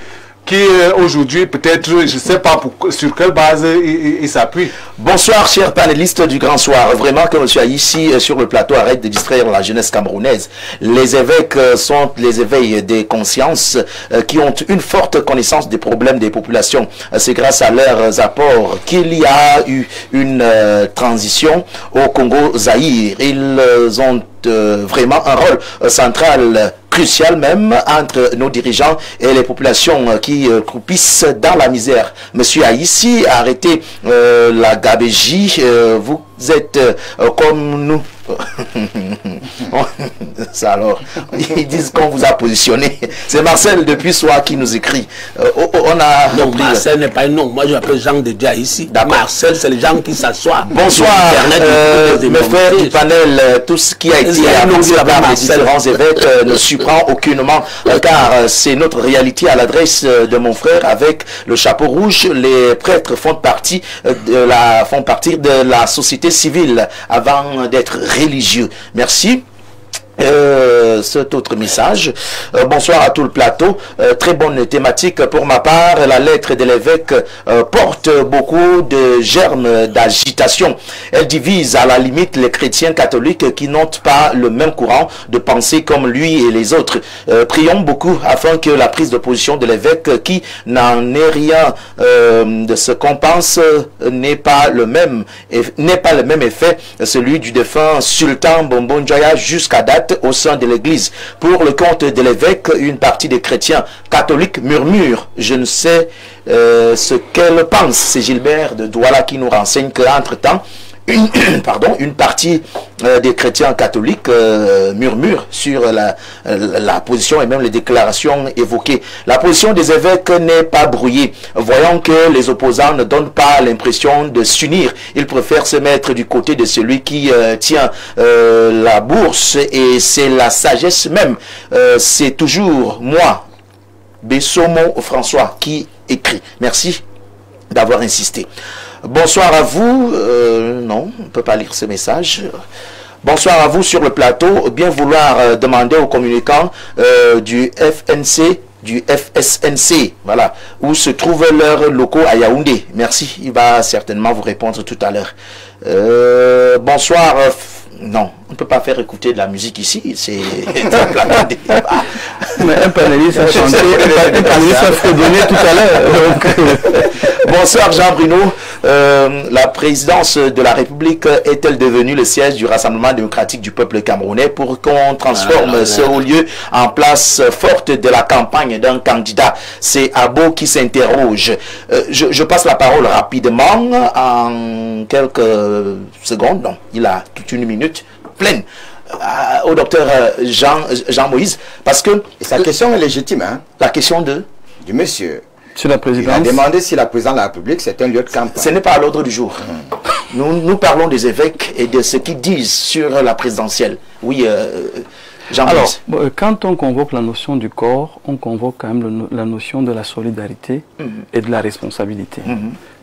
S5: qui aujourd'hui peut-être, je ne sais pas sur quelle base il s'appuie.
S1: Bonsoir chers panélistes du Grand Soir. Vraiment que monsieur ici sur le plateau arrête de distraire la jeunesse camerounaise. Les évêques sont les éveils des consciences qui ont une forte connaissance des problèmes des populations. C'est grâce à leurs apports qu'il y a eu une transition au Congo-Zaïre. Ils ont vraiment un rôle central, crucial même, entre nos dirigeants et les populations qui croupissent dans la misère. Monsieur Haïssi, arrêtez la gabégie, vous êtes comme nous. Ça alors, ils disent qu'on vous a positionné. C'est Marcel depuis Soir qui nous écrit. On a
S3: non, Marcel n'est pas un nom. Moi je m'appelle Jean de Dia ici. Marcel, c'est les gens qui s'assoient.
S1: Bonsoir, mes frères du panel. Tout ce qui a été annoncé par les différents évêques ne surprend aucunement, car c'est notre réalité à l'adresse de mon frère avec le chapeau rouge. Les prêtres font partie de la société civile avant d'être religieux. Merci. Cet autre message. Bonsoir à tout le plateau. Très bonne thématique pour ma part. La lettre de l'évêque porte beaucoup de germes d'agitation. Elle divise à la limite les chrétiens catholiques qui n'ont pas le même courant de pensée comme lui et les autres. Prions beaucoup afin que la prise de position de l'évêque, qui n'en est rien de ce qu'on pense, n'ait pas le même effet, celui du défunt sultan Bonbon Jaya jusqu'à date au sein de l'église. Pour le compte de l'évêque, une partie des chrétiens catholiques murmure. Je ne sais ce qu'elle pense. C'est Gilbert de Douala qui nous renseigne qu'entre-temps, une partie des chrétiens catholiques murmurent sur la position et même les déclarations évoquées. La position des évêques n'est pas brouillée. Voyons que les opposants ne donnent pas l'impression de s'unir. Ils préfèrent se mettre du côté de celui qui tient la bourse, et c'est la sagesse même. C'est toujours moi, Bessomo François, qui écrit. Merci d'avoir insisté. Bonsoir à vous. Non, on ne peut pas lire ce message. Bonsoir à vous sur le plateau. Bien vouloir demander aux communicants du FSNC, voilà, où se trouvent leurs locaux à Yaoundé. Merci, il va certainement vous répondre tout à l'heure. Bonsoir. Non, on ne peut pas faire écouter de la musique ici. C'est
S4: mais un panéliste a chanté, un panéliste a fredonné tout à l'heure.
S1: Bonsoir Jean Bruno. La présidence de la République est-elle devenue le siège du Rassemblement démocratique du peuple camerounais pour qu'on transforme ce haut lieu en place forte de la campagne d'un candidat? C'est Abo qui s'interroge. Je passe la parole rapidement en quelques secondes. Non, il a toute une minute pleine au docteur Jean-Moïse, parce que...
S2: Et sa question est légitime, hein?
S1: La question du
S2: monsieur.
S4: Sur la présidence.
S2: Il a demandé si la présidence de la République c'est un lieu de campagne.
S1: Ce n'est pas à l'ordre du jour. Nous parlons des évêques et de ce qu'ils disent sur la présidentielle. Oui, Jean-Moïse.
S4: Alors, quand on convoque la notion du corps, on convoque quand même la notion de la solidarité et de la responsabilité.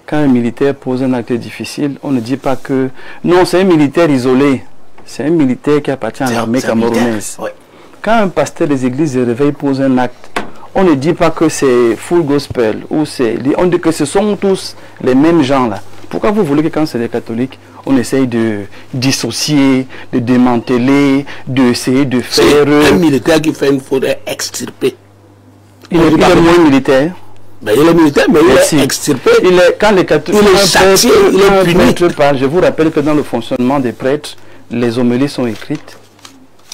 S4: Quand un militaire pose un acte difficile, on ne dit pas que... Non, c'est un militaire isolé. C'est un militaire qui appartient à l'armée camerounaise. Ouais. Quand un pasteur des églises de réveil pose un acte, on ne dit pas que c'est full gospel, ou c'est... On dit que ce sont tous les mêmes gens là. Pourquoi vous voulez que quand c'est des catholiques, on essaye de dissocier, de démanteler, d'essayer de faire...
S3: Un militaire qui fait une faute est extirpé.
S4: Il est moins militaire.
S3: Ben, il est militaire, mais il est extirpé.
S4: Quand les catholiques,
S3: il est châtié, il est puni.
S4: Je vous rappelle que dans le fonctionnement des prêtres, les homélies sont écrites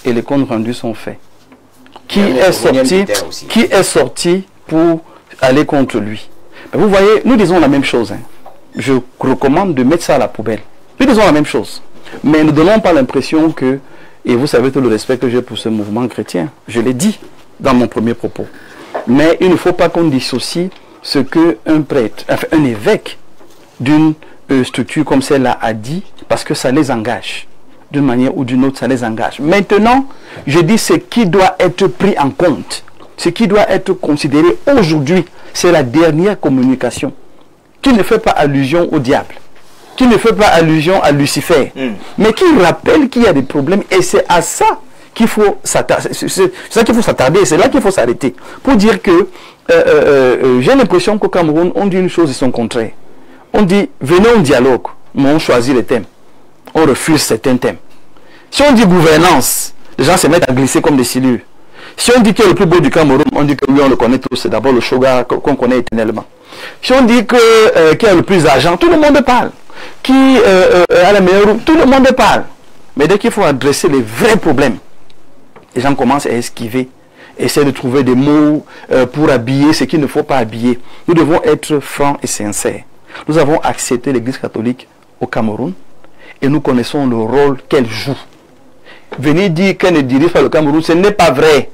S4: et les comptes rendus sont faits. Qui est sorti pour aller contre lui? Ben, vous voyez, nous disons la même chose. Hein. Je recommande de mettre ça à la poubelle. Nous disons la même chose. Mais ne donnons pas l'impression que, et vous savez tout le respect que j'ai pour ce mouvement chrétien, je l'ai dit dans mon premier propos. Mais il ne faut pas qu'on dissocie ce qu'un prêtre, enfin un évêque d'une structure comme celle-là a dit, parce que ça les engage. D'une manière ou d'une autre, ça les engage. Maintenant, je dis ce qui doit être pris en compte, ce qui doit être considéré aujourd'hui, c'est la dernière communication, qui ne fait pas allusion au diable, qui ne fait pas allusion à Lucifer, mais qui rappelle qu'il y a des problèmes, et c'est à ça qu'il faut s'attarder, c'est là qu'il faut s'arrêter, pour dire que j'ai l'impression qu'au Cameroun, on dit une chose et son contraire. On dit, venez au dialogue, mais on choisit les thèmes. On refuse certains thèmes. Si on dit gouvernance, les gens se mettent à glisser comme des silures. Si on dit que le plus beau du Cameroun, on dit que oui, on le connaît tous, c'est d'abord le Shoga qu'on connaît éternellement. Si on dit que qui a le plus d'argent, tout le monde parle. Qui a la meilleure, tout le monde parle. Mais dès qu'il faut adresser les vrais problèmes, les gens commencent à esquiver, essayer de trouver des mots pour habiller ce qu'il ne faut pas habiller. Nous devons être francs et sincères. Nous avons accepté l'Église catholique au Cameroun et nous connaissons le rôle qu'elle joue. Venez dire qu'elle ne dirige pas le Cameroun, ce n'est pas vrai.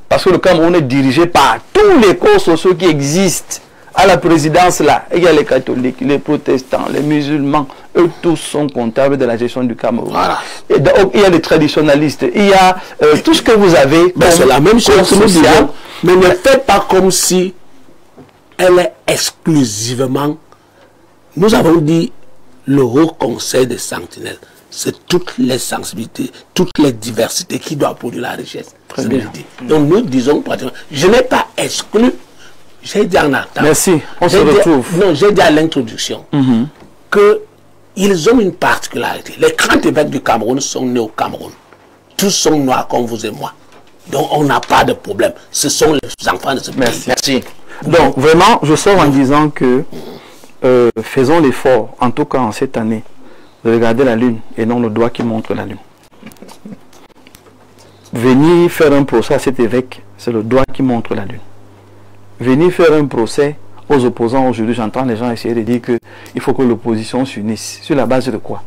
S4: Parce que le Cameroun est dirigé par tous les corps sociaux qui existent. À la présidence là, il y a les catholiques, les protestants, les musulmans, eux tous sont comptables de la gestion du Cameroun. Voilà. Et donc, il y a les traditionalistes, il y a tout ce que vous avez.
S3: C'est la même chose que nous disons, mais ne faites pas comme si elle est exclusivement. Nous avons dit le Haut Conseil des Sentinelles, c'est toutes les sensibilités, toutes les diversités qui doivent produire la richesse.
S4: Très bien.
S3: Donc nous disons pratiquement, je n'ai pas exclu. J'ai dit en attente.
S4: Merci, on se retrouve.
S3: Non, j'ai dit à l'introduction qu'ils ont une particularité. Les grands évêques du Cameroun sont nés au Cameroun. Tous sont noirs comme vous et moi. Donc on n'a pas de problème. Ce sont les enfants de ce pays.
S4: Merci. Donc vraiment, je sors en disant que faisons l'effort, en tout cas en cette année, de regarder la lune et non le doigt qui montre la lune. Venir faire un procès à cet évêque, c'est le doigt qui montre la lune. Venir faire un procès aux opposants aujourd'hui, j'entends les gens essayer de dire qu'il faut que l'opposition s'unisse. Sur la base de quoi?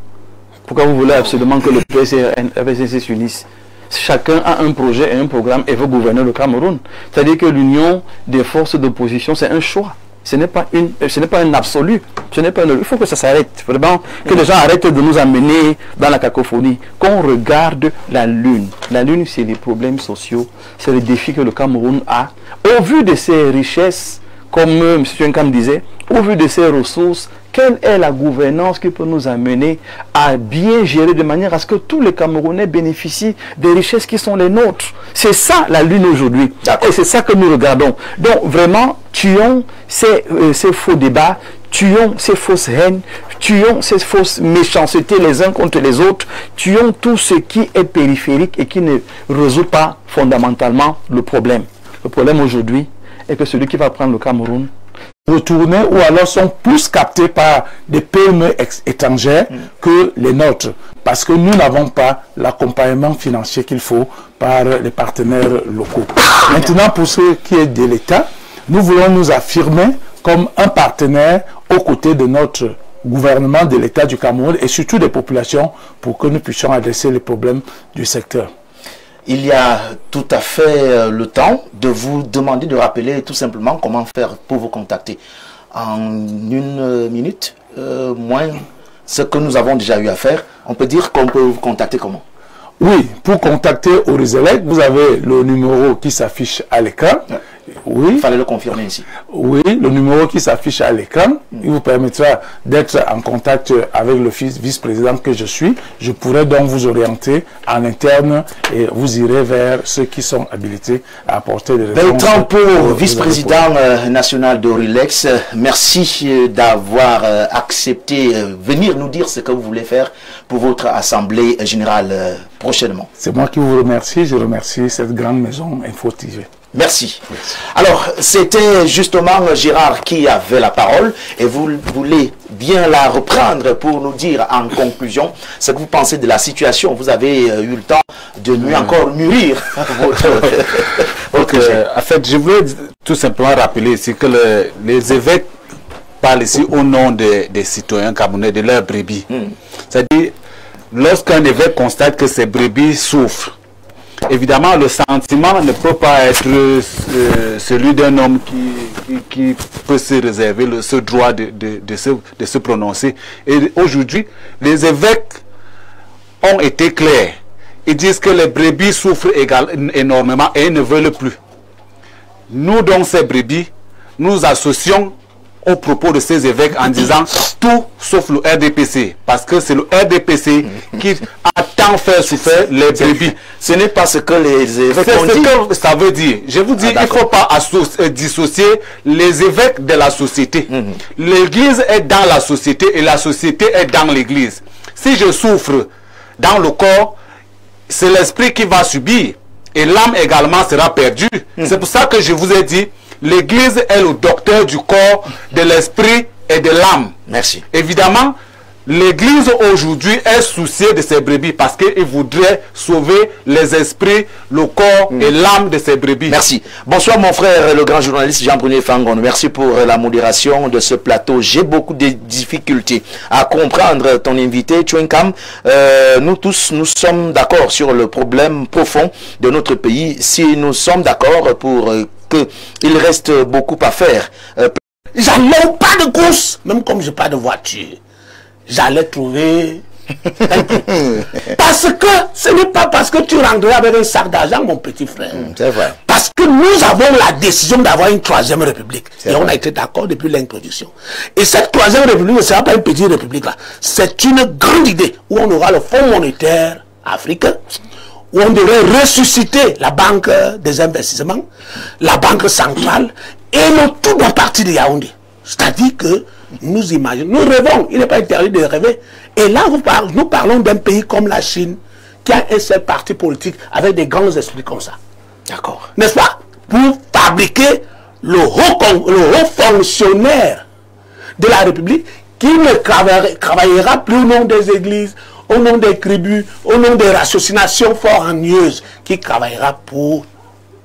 S4: Pourquoi vous voulez absolument que le PCC s'unisse? Chacun a un projet et un programme et veut gouverner le Cameroun. C'est-à-dire que l'union des forces d'opposition, c'est un choix. Ce n'est pas un absolu. Il faut que ça s'arrête. Vraiment, que les gens arrêtent de nous amener dans la cacophonie. Qu'on regarde la lune. La lune, c'est les problèmes sociaux. C'est les défis que le Cameroun a. Au vu de ses richesses, comme M. Tchenkam disait, au vu de ses ressources, quelle est la gouvernance qui peut nous amener à bien gérer de manière à ce que tous les Camerounais bénéficient des richesses qui sont les nôtres? C'est ça la lune aujourd'hui. Et c'est ça que nous regardons. Donc vraiment, tuons ces faux débats, tuons ces fausses haines, tuons ces fausses méchancetés les uns contre les autres, tuons tout ce qui est périphérique et qui ne résout pas fondamentalement le problème. Le problème aujourd'hui est que celui qui va prendre le Cameroun
S3: retourner ou alors sont plus captés par des PME étrangères que les nôtres, parce que nous n'avons pas l'accompagnement financier qu'il faut par les partenaires locaux. Maintenant, pour ce qui est de l'État, nous voulons nous affirmer comme un partenaire aux côtés de notre gouvernement, de l'État du Cameroun et surtout des populations pour que nous puissions adresser les problèmes du secteur.
S1: Il y a tout à fait le temps de vous demander de rappeler tout simplement comment faire pour vous contacter. En une minute, moins ce que nous avons déjà eu à faire, on peut dire qu'on peut vous contacter comment?
S3: Oui, pour contacter Orizelec, vous avez le numéro qui s'affiche à l'écran. Oui.
S1: Il fallait le confirmer ici.
S3: Oui, le numéro qui s'affiche à l'écran, il vous permettra d'être en contact avec le vice-président que je suis. Je pourrai donc vous orienter en interne et vous irez vers ceux qui sont habilités à apporter des réponses.
S1: Bertrand Pau, vice-président national de Rilex, merci d'avoir accepté venir nous dire ce que vous voulez faire pour votre assemblée générale prochainement.
S3: C'est moi qui vous remercie. Je remercie cette grande maison Info TV.
S1: Merci. Alors, c'était justement Gérard qui avait la parole et vous voulez bien la reprendre pour nous dire en conclusion ce que vous pensez de la situation. Vous avez eu le temps de mieux encore mûrir votre
S5: en fait, je voulais tout simplement rappeler ici que les évêques parlent ici au nom des citoyens camerounais, de leurs brebis. C'est-à-dire, lorsqu'un évêque constate que ses brebis souffrent, évidemment, le sentiment ne peut pas être celui d'un homme qui peut se réserver ce droit de se prononcer. Et aujourd'hui, les évêques ont été clairs. Ils disent que les brebis souffrent énormément et ils ne veulent plus. Nous, donc, ces brebis, nous associons au propos de ces évêques en disant tout sauf le RDPC, parce que c'est le RDPC qui a tant fait souffrir les brebis.
S1: Ce n'est pas ce que les évêques ont dit.
S5: C'est ce que ça veut dire. Je vous dis, il ne faut pas dissocier les évêques de la société. L'église est dans la société et la société est dans l'église. Si je souffre dans le corps, c'est l'esprit qui va subir et l'âme également sera perdue. C'est pour ça que je vous ai dit, l'église est le docteur du corps, de l'esprit et de l'âme.
S1: Merci.
S5: Évidemment, l'église aujourd'hui est souciée de ses brebis parce qu'il voudrait sauver les esprits, le corps et l'âme de ses brebis.
S1: Merci. Bonsoir mon frère, le grand journaliste Jean-Bruno Fangon. Merci pour la modération de ce plateau. J'ai beaucoup de difficultés à comprendre ton invité, Chouenkam. Nous tous, nous sommes d'accord sur le problème profond de notre pays. Si nous sommes d'accord pour qu'il reste beaucoup à faire.
S3: J'allais pas de course, même comme je n'ai pas de voiture. J'allais trouver parce que ce n'est pas parce que tu rentreras avec un sac d'argent, mon petit frère.
S1: C'est vrai.
S3: Parce que nous avons la décision d'avoir une troisième république. Et on a été d'accord depuis l'introduction. Et cette troisième république ne sera pas une petite république là. C'est une grande idée où on aura le Fonds monétaire africain, où on devrait ressusciter la banque des investissements, la banque centrale, et le tout doit partir de Yaoundé. C'est-à-dire que nous imaginons, nous rêvons, il n'est pas interdit de rêver. Et là, nous parlons d'un pays comme la Chine, qui a un seul parti politique avec des grands esprits comme ça.
S1: D'accord.
S3: N'est-ce pas? Pour fabriquer le haut fonctionnaire de la République qui ne travaillera plus au nom des églises, au nom des tribus, au nom des ratiocinations fort ennuyeuses, qui travaillera pour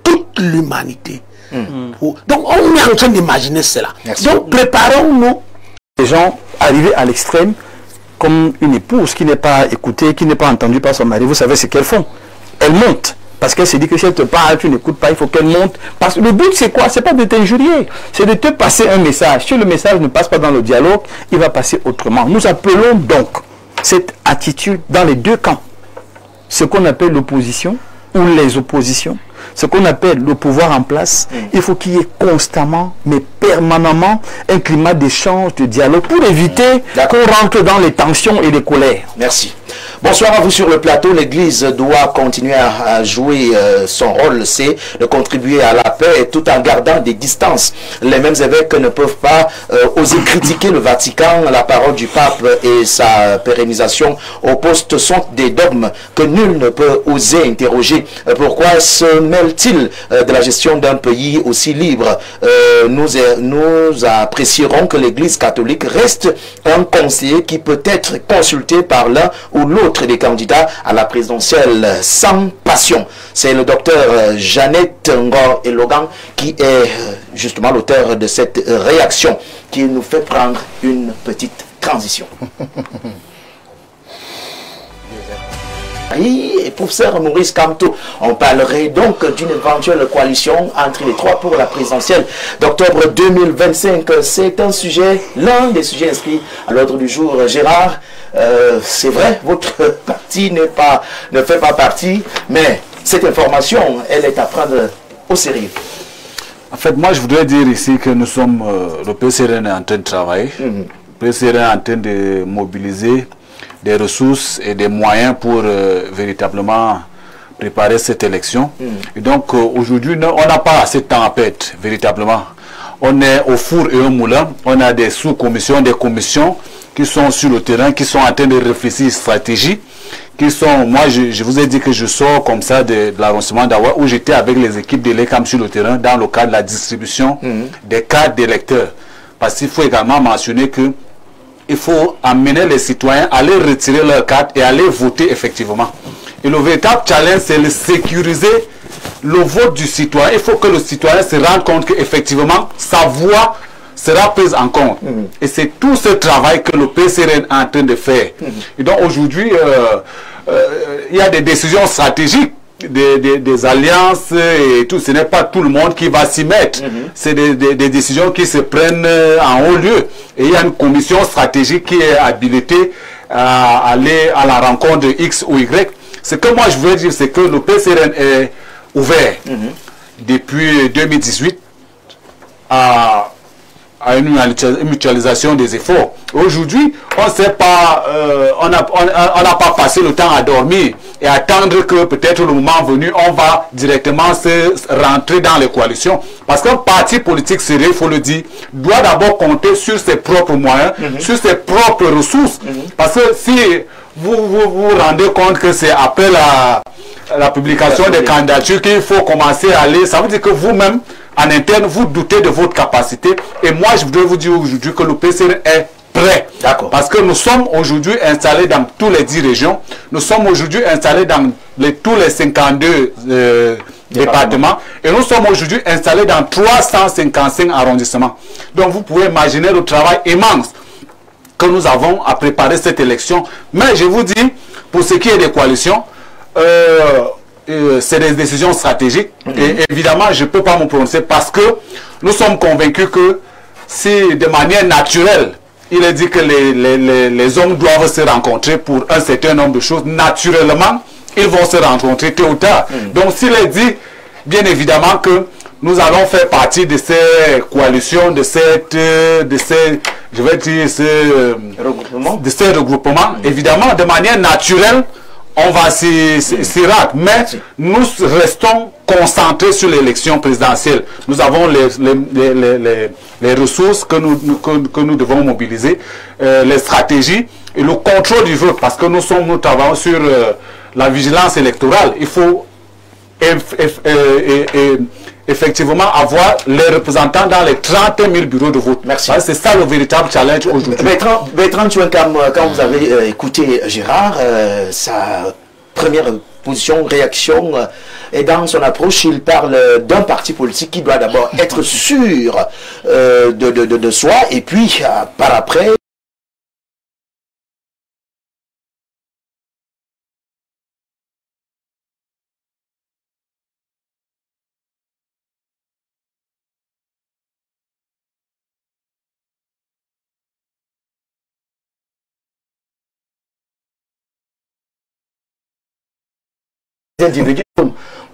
S3: toute l'humanité. Donc on est en train d'imaginer cela.
S1: Merci.
S3: Donc préparons-nous.
S4: Les gens arrivés à l'extrême, comme une épouse qui n'est pas écoutée, qui n'est pas entendue par son mari, vous savez ce qu'elles font? Elles montent. Parce qu'elle se dit que si elle te parle, tu n'écoutes pas, il faut qu'elle monte. Parce que le but c'est quoi? C'est pas de t'injurier, c'est de te passer un message. Si le message ne passe pas dans le dialogue, il va passer autrement. Nous appelons donc cette attitude dans les deux camps. Ce qu'on appelle l'opposition ou les oppositions, ce qu'on appelle le pouvoir en place, il faut qu'il y ait constamment, mais permanemment, un climat d'échange, de dialogue, pour éviter qu'on rentre dans les tensions et les colères.
S1: Merci. Bonsoir à vous sur le plateau. L'Église doit continuer à jouer son rôle, c'est de contribuer à la paix tout en gardant des distances. Les mêmes évêques ne peuvent pas oser critiquer le Vatican. La parole du pape et sa pérennisation au poste sont des dogmes que nul ne peut oser interroger. Pourquoi se mêle-t-il de la gestion d'un pays aussi libre? Nous apprécierons que l'Église catholique reste un conseiller qui peut être consulté par l'un ou l'autre des candidats à la présidentielle sans passion. C'est le docteur Jeannette Ngor Elogan qui est justement l'auteur de cette réaction qui nous fait prendre une petite transition. Et professeur Maurice Kamto, on parlerait donc d'une éventuelle coalition entre les trois pour la présidentielle d'octobre 2025. C'est un sujet, l'un des sujets inscrits à l'ordre du jour. Gérard, c'est vrai, votre parti ne fait pas partie, mais cette information, elle est à prendre au sérieux.
S5: En fait, moi, je voudrais dire ici que nous sommes, le PCRN est en train de travailler. Le PCRN est en train de mobiliser des ressources et des moyens pour véritablement préparer cette élection. Et donc, aujourd'hui, on n'a pas assez de temps à perdre, véritablement. On est au four et au moulin. On a des sous-commissions, des commissions qui sont sur le terrain, qui sont en train de réfléchir stratégie, qui sont, moi je vous ai dit que je sors comme ça de l'arrondissement d'Awa, où j'étais avec les équipes de l'ECAM sur le terrain dans le cadre de la distribution des cartes d'électeurs. Parce qu'il faut également mentionner que il faut amener les citoyens à aller retirer leurs cartes et aller voter effectivement. Et le véritable challenge, c'est de sécuriser le vote du citoyen. Il faut que le citoyen se rende compte qu'effectivement, sa voix sera prise en compte. Et c'est tout ce travail que le PCRN est en train de faire. Et donc aujourd'hui, il y a des décisions stratégiques, des alliances et tout. Ce n'est pas tout le monde qui va s'y mettre. C'est des décisions qui se prennent en haut lieu. Et il y a une commission stratégique qui est habilitée à aller à la rencontre de X ou Y. Ce que moi je veux dire, c'est que le PCRN est ouvert depuis 2018 à une mutualisation des efforts. Aujourd'hui, on sait pas, on n'a pas passé le temps à dormir et attendre que peut-être le moment venu, on va directement se rentrer dans les coalitions. Parce qu'un parti politique sérieux, il faut le dire, doit d'abord compter sur ses propres moyens, sur ses propres ressources. Parce que si vous vous rendez compte que c'est après la publication des candidatures qu'il faut commencer à aller, ça veut dire que vous-même, en interne, vous doutez de votre capacité. Et moi, je voudrais vous dire aujourd'hui que le PCRN est prêt. Parce que nous sommes aujourd'hui installés dans tous les 10 régions. Nous sommes aujourd'hui installés dans tous les 52 départements. Et nous sommes aujourd'hui installés dans 355 arrondissements. Donc, vous pouvez imaginer le travail immense que nous avons à préparer cette élection. Mais je vous dis, pour ce qui est des coalitions, c'est des décisions stratégiques. Et évidemment, je ne peux pas me prononcer parce que nous sommes convaincus que si de manière naturelle, il est dit que les hommes doivent se rencontrer pour un certain nombre de choses, naturellement, ils vont se rencontrer tôt ou tard. Donc, s'il est dit, bien évidemment, que nous allons faire partie de ces coalitions, de ces regroupements, évidemment, de manière naturelle, on va s'y rendre, mais nous restons concentrés sur l'élection présidentielle. Nous avons les ressources que nous devons mobiliser, les stratégies et le contrôle du vote, parce que nous travaillons sur la vigilance électorale. Il faut effectivement avoir les représentants dans les 31 000 bureaux de vote.
S1: Merci.
S5: C'est ça le véritable challenge aujourd'hui.
S1: Bertrand Chouenkam, quand vous avez écouté Gérard, sa première position, réaction, et dans son approche, il parle d'un parti politique qui doit d'abord être sûr de soi, et puis par après,
S2: individus.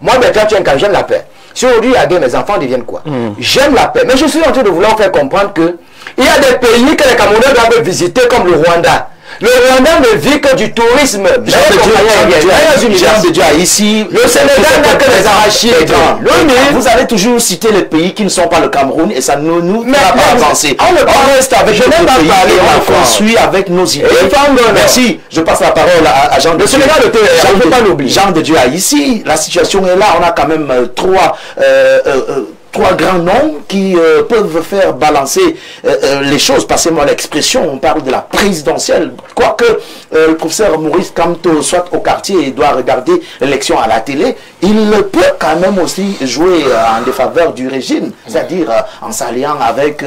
S2: Moi, Bertrand Chouenkam, j'aime la paix. Si aujourd'hui, mes enfants deviennent quoi? J'aime la paix. Mais je suis en train de vouloir faire comprendre que il y a des pays que les Camerounais doivent visiter, comme le Rwanda. Le Rwanda ne vit que du tourisme.
S1: Jean de Dieu ici,
S2: le Sénégal n'a que les arachides.
S1: Vous allez toujours citer les pays qui ne sont pas le Cameroun et ça ne nous fera pas avancer. On reste avec nos pays et on construit avec nos idées. Merci. Je passe la parole à Jean de Dieu.
S2: Je ne peux pas l'oublier.
S1: Jean de Dieu ici, la situation est là. On a quand même trois grands noms qui peuvent faire balancer les choses. Passez-moi l'expression, on parle de la présidentielle. Quoique le professeur Maurice Kamto soit au quartier et doit regarder l'élection à la télé, il peut quand même aussi jouer en défaveur du régime, c'est-à-dire en s'alliant avec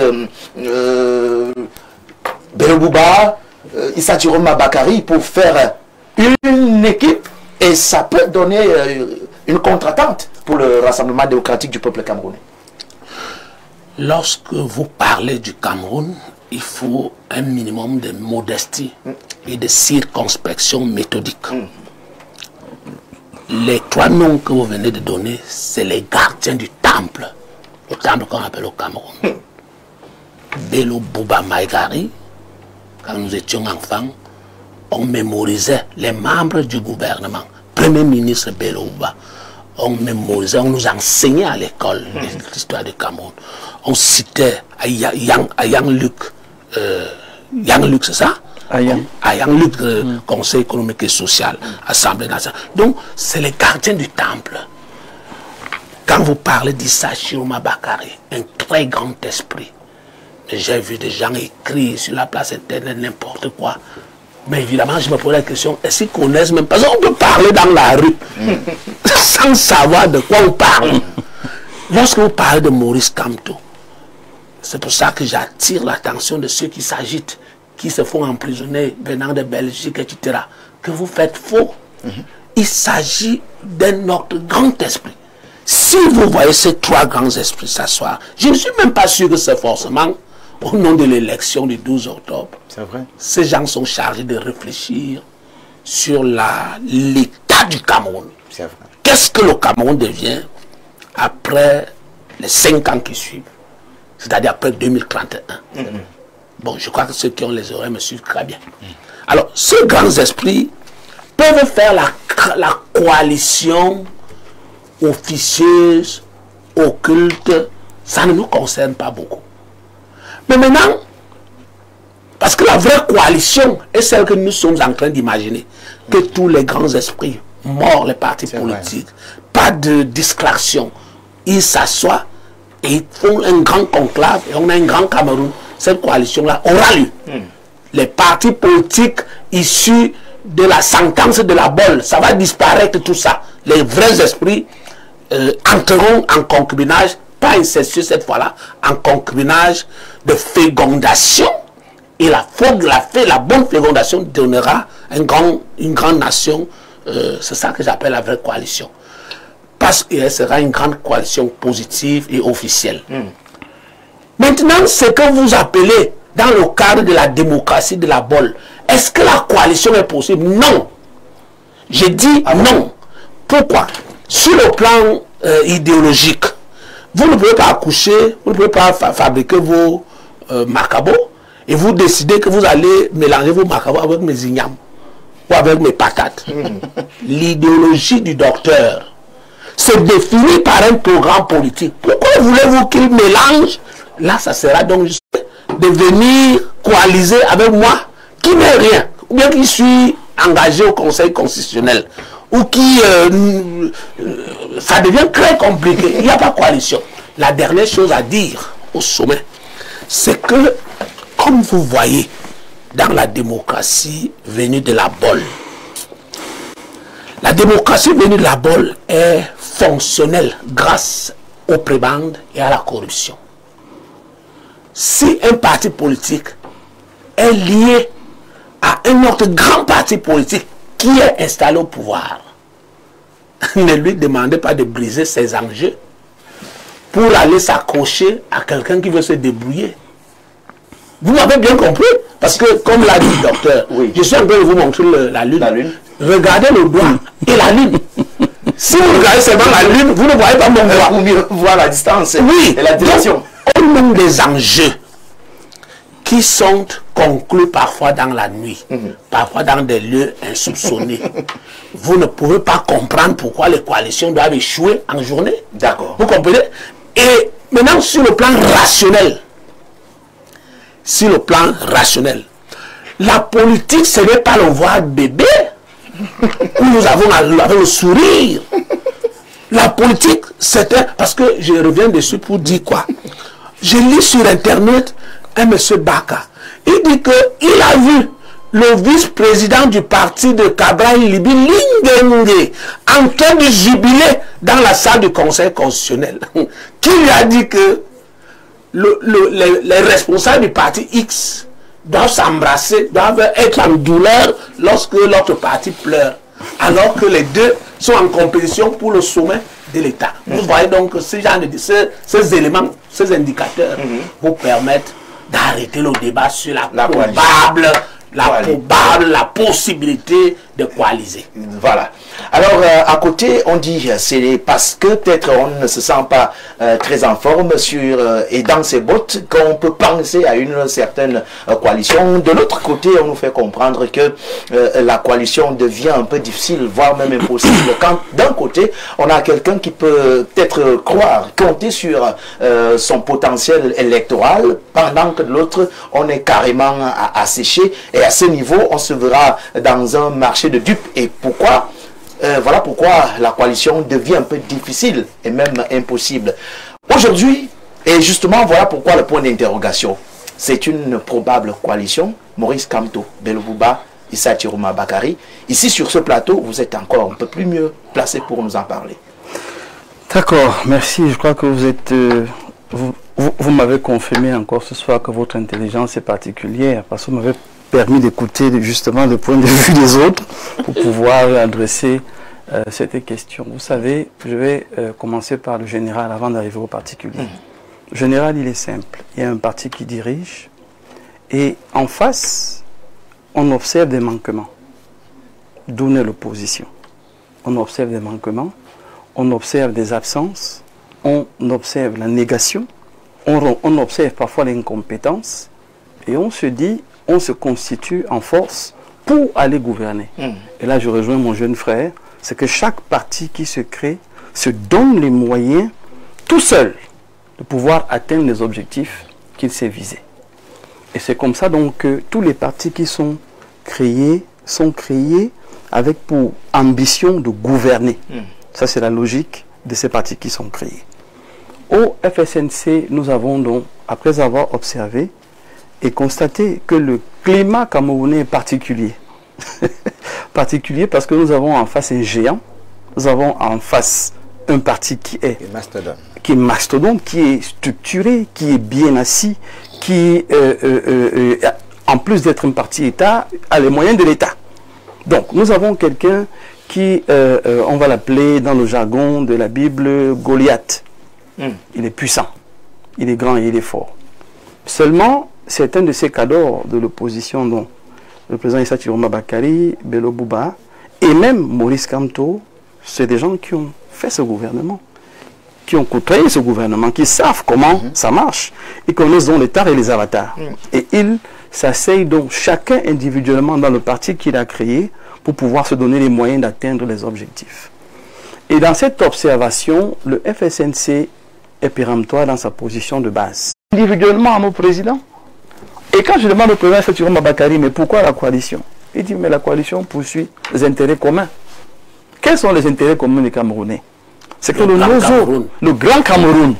S1: Belbouba, Issa Chiroma Bakari pour faire une équipe et ça peut donner une contre-attente pour le Rassemblement démocratique du peuple camerounais.
S3: Lorsque vous parlez du Cameroun, il faut un minimum de modestie et de circonspection méthodique. Les trois noms que vous venez de donner, c'est les gardiens du temple au temple qu'on appelle au Cameroun. Bello Bouba Maïgari, quand nous étions enfants, on mémorisait les membres du gouvernement. Premier ministre Bello Bouba, on mémorisait, on nous enseignait à l'école l'histoire du Cameroun. On citait à Yang Luc, c'est ça? À Yang Luc, Conseil économique et social, Assemblée nationale. Donc, c'est les gardiens du temple. Quand vous parlez d'Issa Chiroma Bakari, un très grand esprit, j'ai vu des gens écrire sur la place internet n'importe quoi. Mais évidemment, je me pose la question, est-ce qu'ils connaissent même pas? Parce qu'on peut parler dans la rue sans savoir de quoi on parle. Lorsque vous parlez de Maurice Kamto, c'est pour ça que j'attire l'attention de ceux qui s'agitent, qui se font emprisonner venant de Belgique, etc. Que vous faites faux. Il s'agit d'un autre grand esprit. Si vous voyez ces trois grands esprits s'asseoir, je ne suis même pas sûr que c'est forcément au nom de l'élection du 12 octobre.
S2: C'est vrai.
S3: Ces gens sont chargés de réfléchir sur l'état du Cameroun.
S2: C'est vrai.
S3: Qu'est-ce que le Cameroun devient après les 5 ans qui suivent? C'est-à-dire après 2031. Bon, je crois que ceux qui ont les oreilles me suivent très bien. Alors, ces grands esprits peuvent faire la coalition officieuse, occulte, ça ne nous concerne pas beaucoup. Mais maintenant, parce que la vraie coalition est celle que nous sommes en train d'imaginer, que tous les grands esprits, morts les partis politiques, pas de distraction, ils s'assoient et ils font un grand conclave et on a un grand Cameroun. Cette coalition-là aura lieu. Les partis politiques issus de la sentence de la Bolle, ça va disparaître tout ça. Les vrais esprits entreront en concubinage, pas incestueux cette fois-là, en concubinage de fécondation. Et la bonne fécondation donnera une grande nation. C'est ça que j'appelle la vraie coalition. Parce qu'elle sera une grande coalition positive et officielle. Maintenant, ce que vous appelez dans le cadre de la démocratie de la Bolle, est-ce que la coalition est possible? Non. Je dis non. Pourquoi? Sur le plan idéologique, vous ne pouvez pas accoucher, vous ne pouvez pas fabriquer vos macabos et vous décidez que vous allez mélanger vos macabos avec mes ignames ou avec mes patates. L'idéologie du docteur se définit par un programme politique. Pourquoi voulez-vous qu'il mélange? Là, ça sera donc juste de venir coaliser avec moi qui n'est rien, ou bien qui suis engagé au Conseil constitutionnel, ou qui... ça devient très compliqué. Il n'y a pas de coalition. La dernière chose à dire au sommet, c'est que, comme vous voyez, dans la démocratie venue de la Bolle, la démocratie venue de la Bolle est fonctionnelle grâce aux prébendes et à la corruption. Si un parti politique est lié à un autre grand parti politique qui est installé au pouvoir, ne lui demandez pas de briser ses enjeux pour aller s'accrocher à quelqu'un qui veut se débrouiller. Vous m'avez bien compris? Parce que, comme l'a dit le docteur, je suis en train de vous montrer la lune. Regardez le doigt et la lune. Si vous regardez seulement la lune, vous ne voyez pas mon doigt.
S1: Vous mieux voir la distance
S3: et
S1: la direction.
S3: On nomme des enjeux qui sont conclus parfois dans la nuit, parfois dans des lieux insoupçonnés. Vous ne pouvez pas comprendre pourquoi les coalitions doivent échouer en journée.
S1: D'accord.
S3: Vous comprenez? Et maintenant, sur le plan rationnel, la politique, ce n'est pas le voir bébé où nous avons le sourire. La politique, c'était... Parce que je reviens dessus pour dire quoi? Je lis sur Internet un monsieur Baka. Il dit qu'il a vu le vice-président du parti de Cabral Libi, Lingenge, en train de jubiler dans la salle du Conseil constitutionnel. Qui lui a dit que les responsables du parti X doivent s'embrasser, doivent être en douleur lorsque l'autre parti pleure. Alors que les deux sont en compétition pour le sommet de l'État. Vous voyez donc que ces éléments, ces indicateurs vous permettent d'arrêter le débat sur la possibilité de coaliser.
S1: Voilà. Alors, à côté, on dit, c'est parce que peut-être on ne se sent pas très en forme et dans ses bottes qu'on peut penser à une certaine coalition. De l'autre côté, on nous fait comprendre que la coalition devient un peu difficile, voire même impossible. Quand d'un côté, on a quelqu'un qui peut peut-être croire, compter sur son potentiel électoral, pendant que de l'autre, on est carrément asséché. Et à ce niveau, on se verra dans un marché de dupes. Et pourquoi voilà pourquoi la coalition devient un peu difficile et même impossible. Aujourd'hui, et justement, voilà pourquoi le point d'interrogation. C'est une probable coalition. Maurice Kamto, Bello Bouba, Issa Chiroma Bakary. Ici, sur ce plateau, vous êtes encore un peu plus mieux placé pour nous en parler.
S4: D'accord, merci. Je crois que vous êtes... vous m'avez confirmé encore ce soir que votre intelligence est particulière, parce que vous m'avez permis d'écouter justement le point de vue des autres pour pouvoir adresser cette question. Vous savez, je vais commencer par le général avant d'arriver au particulier. Le général, il est simple. Il y a un parti qui dirige et en face, on observe des manquements. D'où naît l'opposition. On observe des manquements, on observe des absences, on observe la négation, on observe parfois l'incompétence et on se dit, on se constitue en force pour aller gouverner. Et là, je rejoins mon jeune frère, c'est que chaque parti qui se crée se donne les moyens, tout seul, de pouvoir atteindre les objectifs qu'il s'est visés. Et c'est comme ça donc que tous les partis qui sont créés avec pour ambition de gouverner. Ça, c'est la logique de ces partis qui sont créés. Au FSNC, nous avons donc, après avoir observé, et constater que le climat camerounais est particulier. Particulier parce que nous avons en face un géant, nous avons en face un parti qui est mastodonte, qui est structuré, qui est bien assis, qui, en plus d'être un parti État, a les moyens de l'État. Donc, nous avons quelqu'un qui, on va l'appeler dans le jargon de la Bible, Goliath. Il est puissant, il est grand et il est fort. Seulement, c'est un de ces cadors de l'opposition dont le président Issa Chiroma Bakary, Bello Bouba et même Maurice Kamto, c'est des gens qui ont fait ce gouvernement, qui ont côtoyé ce gouvernement, qui savent comment ça marche. Ils connaissent donc les tares et les avatars. Et ils s'asseyent donc chacun individuellement dans le parti qu'il a créé pour pouvoir se donner les moyens d'atteindre les objectifs. Et dans cette observation, le FSNC est péremptoire dans sa position de base. Individuellement à nos présidents. Et quand je demande au président Issa Chiroma Bakary, mais pourquoi la coalition? Il dit, mais la coalition poursuit les intérêts communs. Quels sont les intérêts communs des Camerounais? C'est que le Grand Cameroun,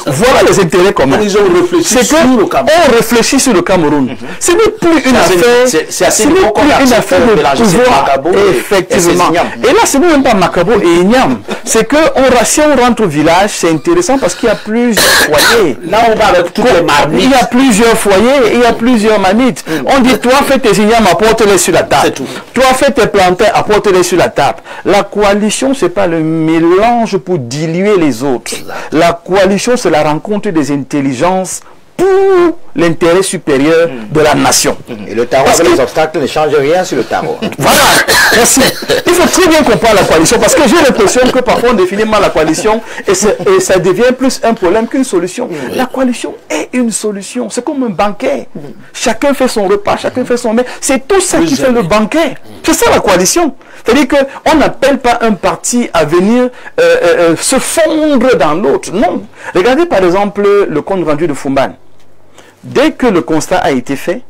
S4: voilà les intérêts communs.
S3: Ils ont réfléchi sur le Cameroun.
S4: On réfléchit sur le Cameroun. Ce n'est plus une affaire. C'est une affaire de pouvoir. Effectivement. Et là, ce n'est même pas Macabo et Ignam. C'est que si on rentre au village, c'est intéressant parce qu'il y a plusieurs foyers.
S3: Là, on va avec toutes les marmites.
S4: Il y a plusieurs foyers et il y a plusieurs marmites. On dit, toi, fais tes Ignam, apporte-les sur la table. Toi, fais tes plantains, apporte-les sur la table. La coalition, ce n'est pas le mélange pour diluer les autres. La coalition, c'est la rencontre des intelligences pour l'intérêt supérieur de la nation.
S2: Et le tarot avec les obstacles ne change rien sur le tarot.
S4: Voilà, merci. Il faut très bien comprendre la coalition parce que j'ai l'impression que parfois on définit mal la coalition et ça devient plus un problème qu'une solution. La coalition est une solution. C'est comme un banquet. Chacun fait son repas, chacun fait son mets. C'est tout ça qui fait le banquet. C'est ça la coalition. C'est-à-dire qu'on n'appelle pas un parti à venir se fondre dans l'autre. Non. Regardez par exemple le compte rendu de Fumban. Dès que le constat a été fait,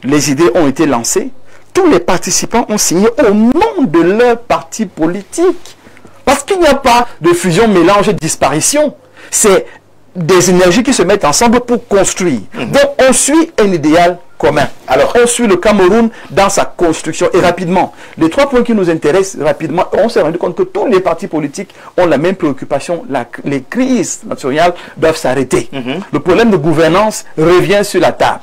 S4: les idées ont été lancées, tous les participants ont signé au nom de leur parti politique. Parce qu'il n'y a pas de fusion, mélange et disparition. C'est des énergies qui se mettent ensemble pour construire. Donc on suit un idéal commun. Alors on suit le Cameroun dans sa construction. Et rapidement, les 3 points qui nous intéressent rapidement, on s'est rendu compte que tous les partis politiques ont la même préoccupation. Les crises nationales doivent s'arrêter. Le problème de gouvernance revient sur la table.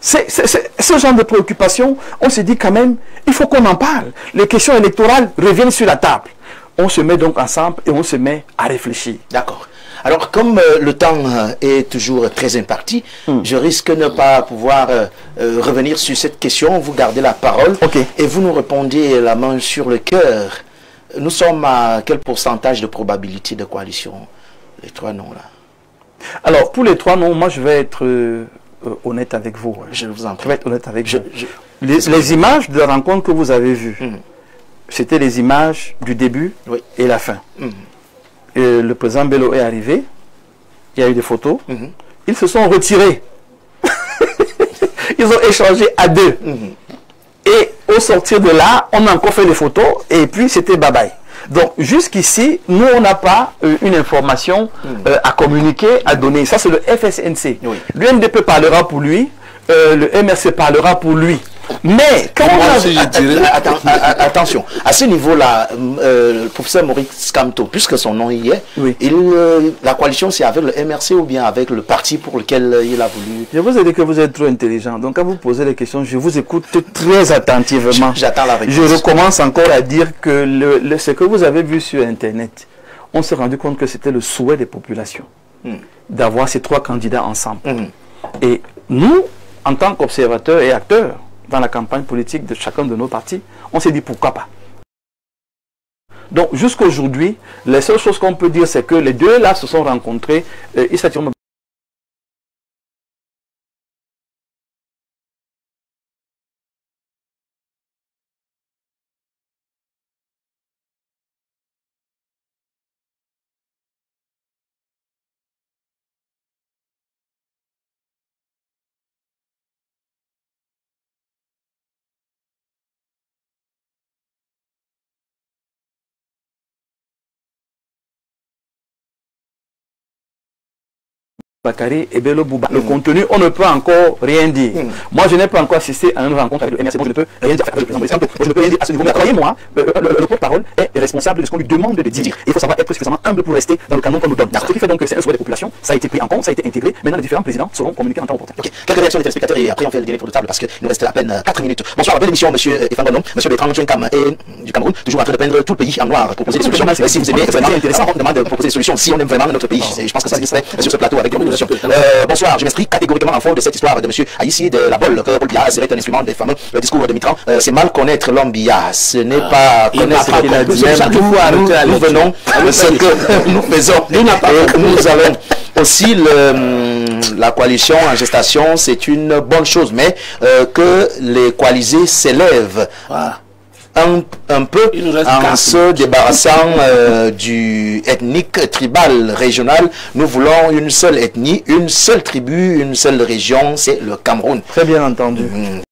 S4: Ce genre de préoccupation, on s'est dit quand même, il faut qu'on en parle. Les questions électorales reviennent sur la table. On se met donc ensemble et on se met à réfléchir.
S1: D'accord. Alors, comme le temps est toujours très imparti, je risque de ne pas pouvoir revenir sur cette question. Vous gardez la parole et vous nous répondez la main sur le cœur. Nous sommes à quel pourcentage de probabilité de coalition, les trois noms là?
S4: Alors, pour les trois noms, moi je vais être honnête avec vous.
S1: Je vous en prie.
S4: Je vais être honnête avec vous. Les images de la rencontre que vous avez vues, c'était les images du début et la fin. Et le président Bello est arrivé, il y a eu des photos, ils se sont retirés. Ils ont échangé à deux. Et au sortir de là, on a encore fait des photos et puis c'était bye-bye. Donc jusqu'ici, nous on n'a pas une information à communiquer, à donner. Ça c'est le FSNC. L'UNDP parlera pour lui, le MRC parlera pour lui. Mais quand
S1: attention, à ce niveau-là, le professeur Maurice Kamto, puisque son nom y est, la coalition c'est avec le MRC ou bien avec le parti pour lequel il a voulu...
S4: Je vous ai dit que vous êtes trop intelligent, donc quand vous posez les questions, je vous écoute très attentivement.
S1: J'attends la réponse.
S4: Je recommence encore à dire que ce que vous avez vu sur Internet, on s'est rendu compte que c'était le souhait des populations d'avoir ces trois candidats ensemble. Et nous, en tant qu'observateurs et acteurs, dans la campagne politique de chacun de nos partis, on s'est dit pourquoi pas. Donc jusqu'à aujourd'hui, les seules choses qu'on peut dire, c'est que les deux là se sont rencontrés. Bakary et Bello Bouba. Le contenu, on ne peut encore rien dire. Moi, je n'ai pas encore assisté à une rencontre avec le MRC, donc je ne peux rien dire avec le président. Je ne peux rien dire à ce niveau. Mais croyez-moi, le porte-parole est responsable de ce qu'on lui demande de dire. Il faut savoir être suffisamment humble pour rester dans le canon qu'on nous donne. Ce qui fait donc que c'est un souhait des populations, ça a été pris en compte, ça a été intégré. Maintenant, les différents présidents seront communiqués en temps opportun.
S1: Quelques réactions des téléspectateurs et après on fait le délai pour le table parce qu'il nous reste à peine 4 minutes. Bonsoir, bonne émission, monsieur Efangonom, monsieur Bertrand Ntchenkam du Cameroun, toujours en train de peindre tout le pays en noir pour proposer des solutions. Si vous aimez, c'est intéressant, on demande de proposer des solutions. Si on aime vraiment notre pays, je pense que ça serait sur ce plateau avec des propositions. Bonsoir, je m'inscris catégoriquement en fond de cette histoire de M. Aïssi de la Bolle, que Paul Biya serait un instrument des fameux discours de Mitterrand. C'est mal connaître l'homme Biya, ce n'est pas connaître ce qu'il a dit. Nous venons de ce que nous faisons. Nous allons aussi, la coalition en gestation, c'est une bonne chose, mais que les coalisés s'élèvent. Un peu en se débarrassant du ethnique, tribal, régional. Nous voulons une seule ethnie, une seule tribu, une seule région, c'est le Cameroun.
S4: Très bien entendu.